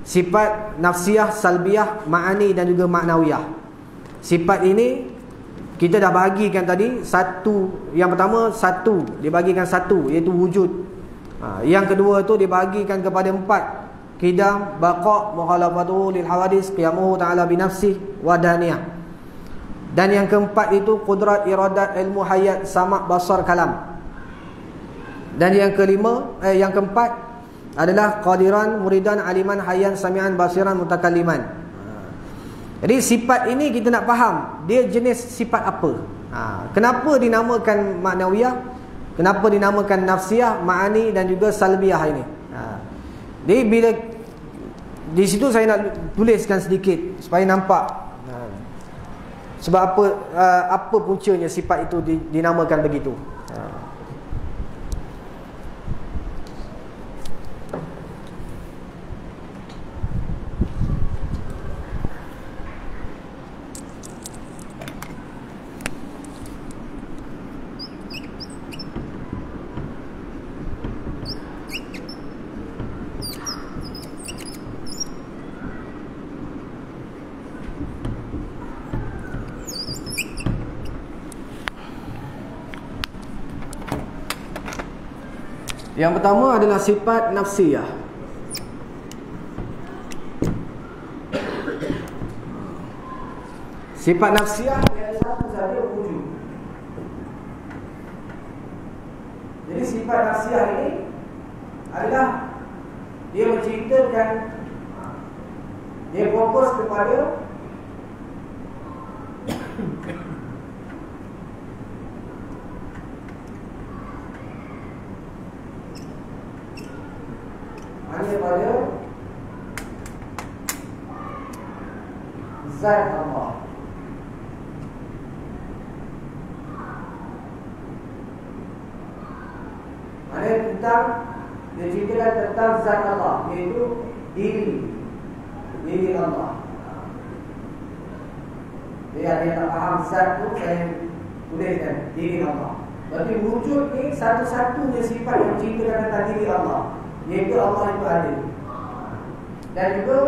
sifat nafsiyah, salbiyah, ma'ani dan juga maknawiyah. Sifat ini kita dah bahagikan tadi satu. Yang pertama satu, dibahagikan satu, iaitu wujud. Yang kedua tu dibahagikan kepada empat: qidam, baqa', mukhalafatuhu lil hawadis, qiyamuhu ta'ala binafsih, wadaniyah. Dan yang keempat itu qudrat, iradat, ilmu, hayat, sama', basar, kalam. Dan yang kelima, yang keempat adalah qadiran, muridan, aliman, hayyan, sami'an, basiran, mutakalliman. Jadi sifat ini kita nak faham dia jenis sifat apa. Kenapa dinamakan maknawiyah, kenapa dinamakan nafsiyah, ma'ani dan juga salbiyah ini. Jadi bila di situ saya nak tuliskan sedikit supaya nampak sebab apa puncanya sifat itu dinamakan begitu. Yang pertama adalah sifat nafsiyah. Sifat nafsiyah dia ada satu saja wujud. Jadi sifat nafsiyah ini adalah dia menceritakan, dia fokus kepada pada zat Allah. Ada tentang, dia ceritakan tentang zat Allah, iaitu diri Allah. Jadi ada yang tak faham zat tu, saya tuliskan diri Allah. Berarti wujud ni satu-satunya sifat yang ceritakan tentang diri Allah, iaitu Allah itu ada. Dan juga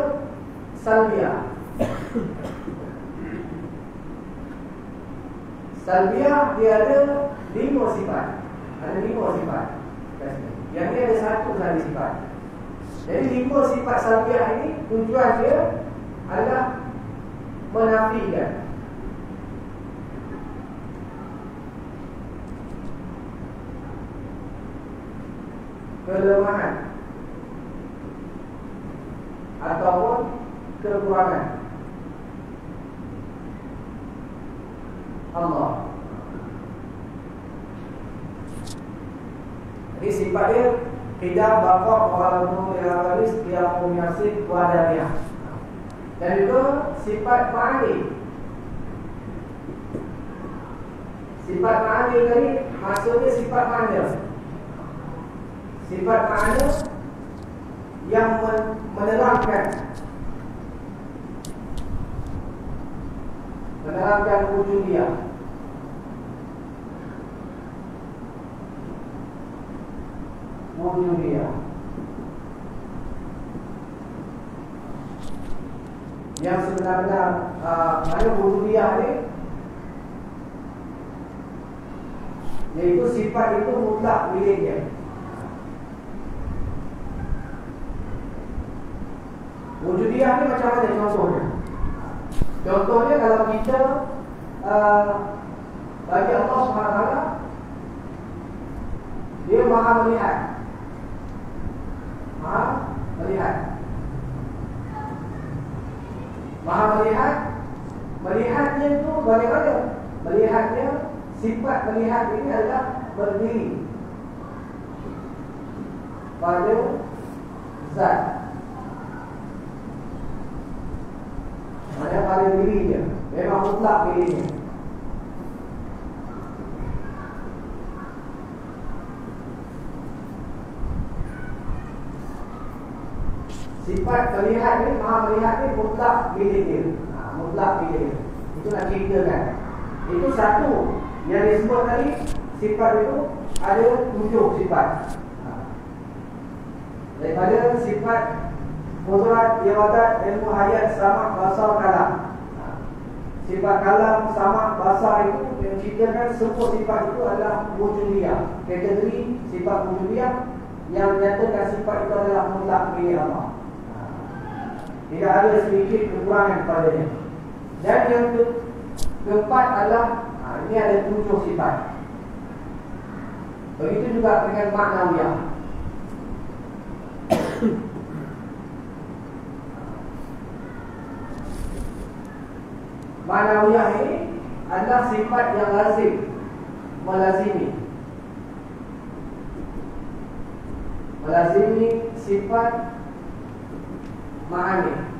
salbiyah. Salbiyah dia ada 5 sifat. Ada 5 sifat. Yang ni ada satu sahaja sifat. Jadi 5 sifat salbiyah ini tujuan dia adalah menafikan kelemahan ataupun kekurangan Allah. Jadi sifat dia qidam, baqa', mukhalafatuhu lil hawadis, qiyamuhu binafsih, wadaniyah. Dan juga sifat ma'ani. Sifat ma'ani tadi maksudnya sifat mana? Sifat mana yang menerangkan wujud dia. Wujud dia yang sebenarnya mana wujud dia ni, iaitu sifat itu mutlak miliknya. Wujud dia ni macam mana contohnya? Contohnya kalau kita bagi Allah SWT, dia maha melihat. Maha melihat. Maha melihat. Melihatnya itu bagaimana? Melihatnya, sifat melihat ini adalah berdiri pada zat. Maksudnya pada dirinya, memang mutlak dirinya. Sifat melihat ni, maha melihat ni mutlak milik dia. Mutlak milik dia. Itu nak ceritakan. Itu satu yang disebut tadi. Sifat itu ada 7 sifat. Daripada sifat Qudrat, iradat, ilmu, hayat, sama, basar, kalam. Sifat kalam, sama, basar itu menceritakan semua sifat itu adalah wujudiyah. Kategori sifat wujudiyah yang menyatakan sifat itu adalah mutlak milik Allah. Tidak ada sedikit kekurangan padanya. Dan yang keempat adalah ini ada 7 sifat. Begitu juga dengan maknawiyah. Maknawiyah ini adalah sifat yang lazim, melazimi. Melazimi sifat ma'ani.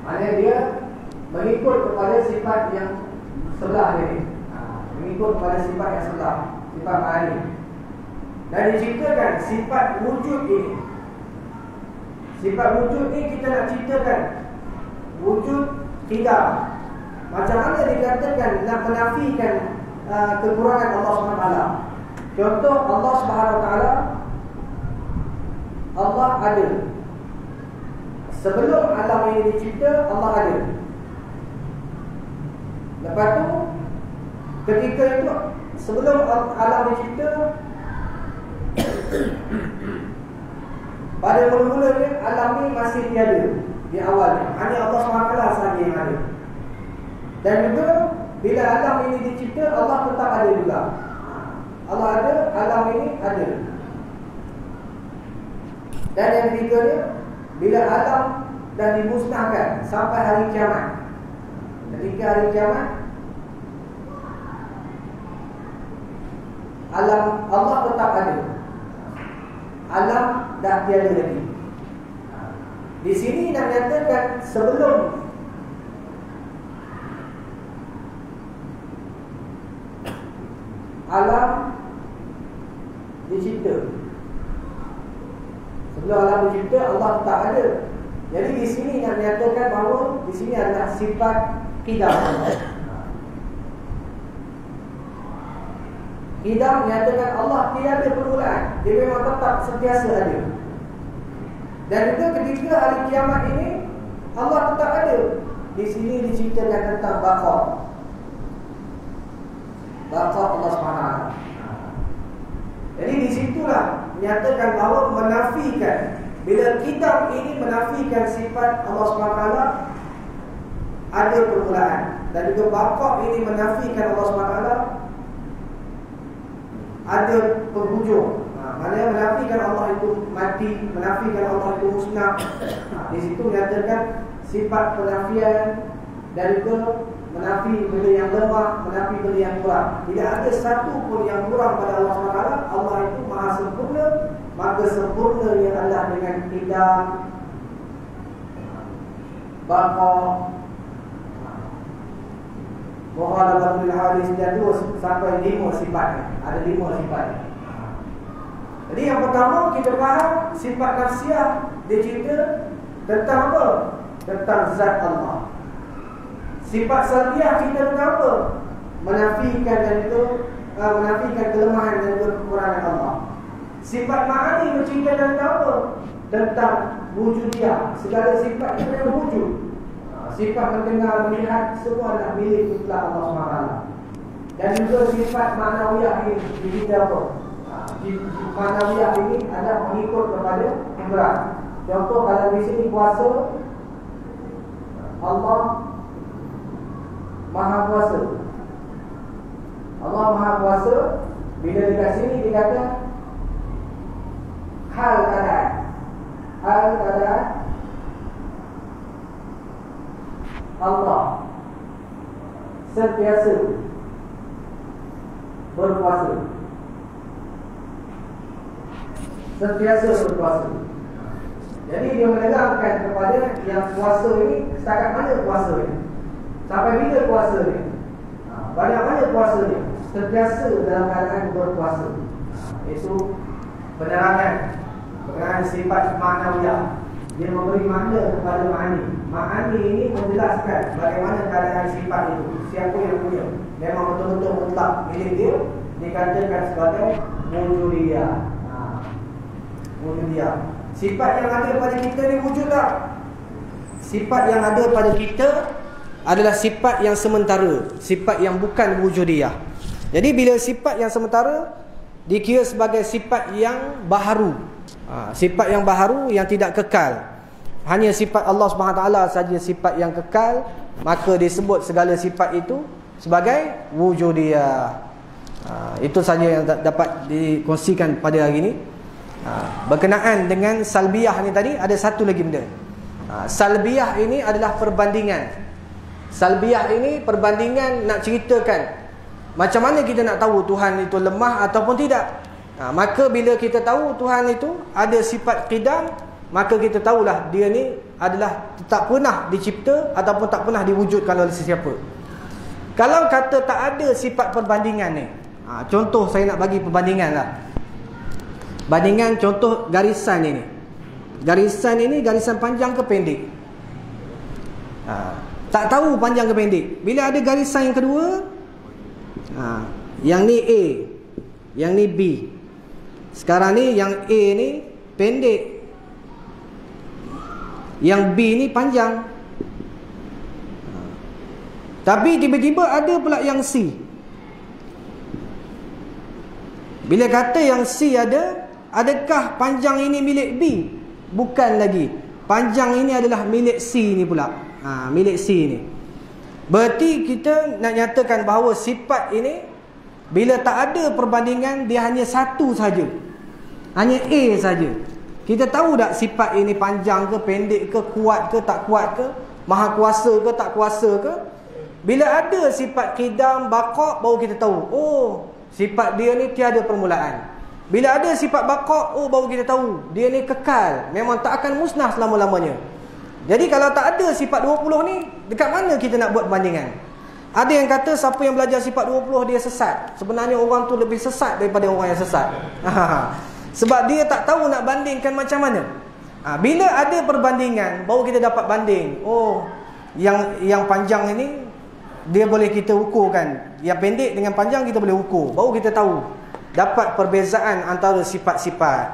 Maksudnya dia mengikut kepada sifat yang sebelah ini. Mengikut kepada sifat yang sebelah, sifat ma'ani. Dan diceritakan sifat wujud ini. Sifat wujud ini kita nak ceritakan wujud tidak. Macam mana dikatakan nak menafikan kekurangan Allah SWT. Contoh Allah SWT, Allah ada. Sebelum alam ini dicipta, Allah ada. Lepas tu ketika itu, sebelum alam dicipta, pada mula-mulanya alam ini masih tiada. Di awalnya hanya Allah SWT sahaja yang ada. Dan juga bila alam ini dicipta, Allah tetap ada juga. Allah ada, alam ini ada. Dan yang ketiganya, bila alam dah dimusnahkan sampai hari kiamat. Ketika hari kiamat, alam Allah tetap ada. Alam dah tiada lagi. Di sini nak nyatakan sebelum alam dicipta, sebelum alam dicipta, Allah tak ada. Jadi di sini nak nyatakan bahawa di sini adalah sifat qidam. Qidam menyatakan Allah tiada permulaan, dia memang tetap sentiasa ada. Dan juga ketika hari kiamat ini, Allah tetap ada. Di sini diceritakan tentang baqa. Baqa Allah SWT. Jadi di situlah menyatakan bahawa menafikan, bila kitab ini menafikan sifat Allah SWT ada permulaan, dan juga baqa ini menafikan Allah SWT ada penghujung. Maknanya menafikan Allah itu mati, menafikan Allah itu musnah. Di situ menyatakan sifat penafian dan juga menafi benda yang lemah, menafi benda yang kurang. Tidak ada satu pun yang kurang pada Allah SWT. Allah itu maha sempurna, maka sempurnanya adalah dengan qidam, baqa Mukhalafatul hadis dia 2 sampai 5 sifat. Ada 5 sifat. Jadi yang pertama kita faham sifat nafsiah, dia cerita tentang apa? Tentang zat Allah. Sifat salbiah kita tentang apa? Menafikan dan itu menafikan kelemahan dan kekurangan Allah. Sifat ma'ani bercerita tentang apa? Tentang wujudiyah. Segala sifat itu adalah wujud. Sifat mendengar, melihat, semua adalah milik mutlak Allah SWT. Dan juga sifat ma'nawiyah ini bercerita apa? Ma'nawiyah ini adalah mengikut kepada ibrat. Contoh kalau di sini kuasa, Allah Maha Kuasa. Allah Maha Kuasa. Bila dekat sini dia kata hal keadaan. Hal keadaan Allah sentiasa berkuasa. Sentiasa berkuasa. Jadi dia menerangkan kepada yang kuasa ini, setakat mana kuasa ini, sampai bila kuasa ini, banyak mana kuasa ini, sentiasa dalam keadaan berkuasa. Itu penerangan sifat ma'nawiyah. Dia memberi makna kepada ma'ani. Ma'ani ini menjelaskan bagaimana keadaan sifat itu, siapa yang punya, memang betul-betul mutlak milik dia, dikatakan sebagai wujudiyah. Wujudiyah. Sifat yang ada pada kita ni wujud tak? Sifat yang ada pada kita adalah sifat yang sementara, sifat yang bukan wujudiyah. Jadi bila sifat yang sementara dikira sebagai sifat yang baharu, sifat yang baharu yang tidak kekal. Hanya sifat Allah SWT saja sifat yang kekal, maka disebut segala sifat itu sebagai wujudiyah. Itu saja yang dapat dikongsikan pada hari ini. Berkenaan dengan salbiyah ni tadi, ada satu lagi benda. Salbiyah ini adalah perbandingan. Salbiyah ini perbandingan, nak ceritakan macam mana kita nak tahu Tuhan itu lemah ataupun tidak. Maka bila kita tahu Tuhan itu ada sifat qidam, maka kita tahulah dia ni adalah tak pernah dicipta ataupun tak pernah diwujudkan oleh sesiapa. Kalau kata tak ada sifat perbandingan ni, contoh saya nak bagi perbandingan lah. Bandingan contoh garisan ini. Garisan ini garisan panjang ke pendek? Tak tahu panjang ke pendek. Bila ada garisan yang kedua, yang ni A, yang ni B. Sekarang ni yang A ni pendek, yang B ni panjang. Tapi tiba-tiba ada pula yang C. Bila kata yang C ada, adakah panjang ini milik B? Bukan lagi. Panjang ini adalah milik C ni pula. Milik C ni. Berarti kita nak nyatakan bahawa sifat ini bila tak ada perbandingan, dia hanya satu saja. Hanya A saja. Kita tahu tak sifat ini panjang ke, pendek ke, kuat ke, tak kuat ke, maha kuasa ke, tak kuasa ke? Bila ada sifat qidam, baqa', baru kita tahu, oh, sifat dia ni tiada permulaan. Bila ada sifat baqa', oh, baru kita tahu dia ni kekal, memang tak akan musnah selama-lamanya. Jadi kalau tak ada sifat 20 ni, dekat mana kita nak buat bandingan? Ada yang kata siapa yang belajar sifat 20 dia sesat. Sebenarnya orang tu lebih sesat daripada orang yang sesat. Sebab dia tak tahu nak bandingkan macam mana. Bila ada perbandingan, baru kita dapat banding. Oh, yang panjang ini dia boleh kita ukurkan. Yang pendek dengan panjang kita boleh ukur. Baru kita tahu, dapat perbezaan antara sifat-sifat.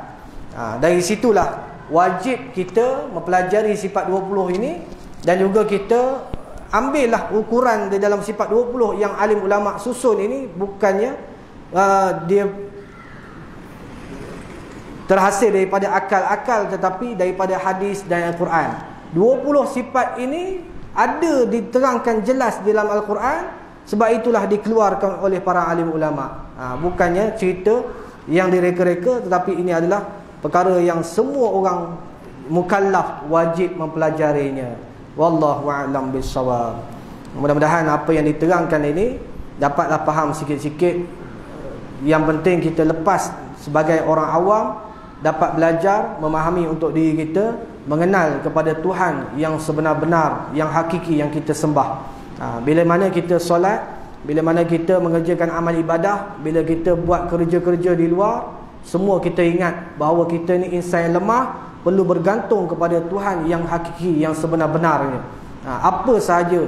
Dari situlah wajib kita mempelajari sifat 20 ini, dan juga kita ambillah ukuran di dalam sifat 20 yang alim ulama susun ini. Bukannya dia terhasil daripada akal-akal, tetapi daripada hadis dan Al-Quran. 20 sifat ini ada diterangkan jelas di dalam Al-Quran. Sebab itulah dikeluarkan oleh para alim ulama. Bukannya cerita yang direka-reka, tetapi ini adalah perkara yang semua orang mukallaf wajib mempelajarinya. Wallahu a'lam bissawab. Mudah-mudahan apa yang diterangkan ini dapatlah faham sikit-sikit. Yang penting kita lepas sebagai orang awam, dapat belajar, memahami untuk diri kita, mengenal kepada Tuhan yang sebenar-benar, yang hakiki, yang kita sembah. Bila mana kita solat, bila mana kita mengerjakan amal ibadah, bila kita buat kerja-kerja di luar, semua kita ingat bahawa kita ni insan yang lemah, perlu bergantung kepada Tuhan yang hakiki, yang sebenar-benarnya. Apa sahaja,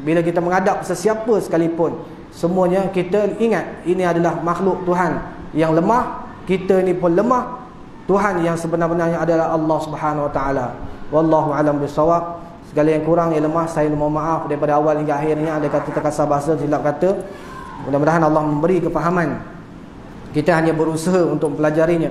bila kita menghadap sesiapa sekalipun, semuanya kita ingat ini adalah makhluk Tuhan yang lemah, kita ni pun lemah. Tuhan yang sebenar-benarnya adalah Allah Subhanahu Wa Taala. Wallahu a'lam bissawab. Segala yang kurang, yang lemah, saya mohon maaf daripada awal hingga akhirnya. Ada kata terkasar bahasa, silap kata. Mudah-mudahan Allah memberi kefahaman. Kita hanya berusaha untuk mempelajarinya.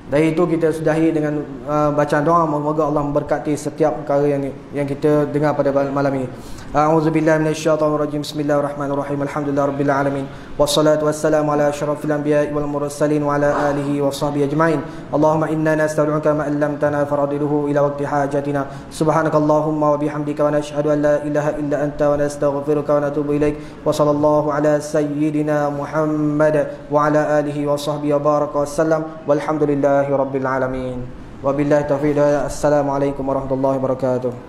Dari itu kita sudahi dengan bacaan doa. Moga Allah memberkati setiap perkara yang kita dengar pada malam ini. A'udzubillahi minasyaitonirrajim. Bismillahirrahmanirrahim. Alhamdulillahirabbil alamin. Wassalatu wassalamu ala asyrafil anbiya'i wal mursalin wa ala alihi wa sahbihi ajma'in. Allahumma inna nasta'unuka ma 'allamtana faradiluhu ila waqti hajatina. Subhanakallahumma wa bihamdika wa nashhadu an la ilaha illa anta wa nastaghfiruka wa natubu ilaik. Wa sallallahu ala sayyidina Muhammad wa ala alihi wa sahbihi wa baraka wasallam. Walhamdulillahi rabbil alamin. Wabillahi taufiq. Assalamualaikum warahmatullahi wabarakatuh.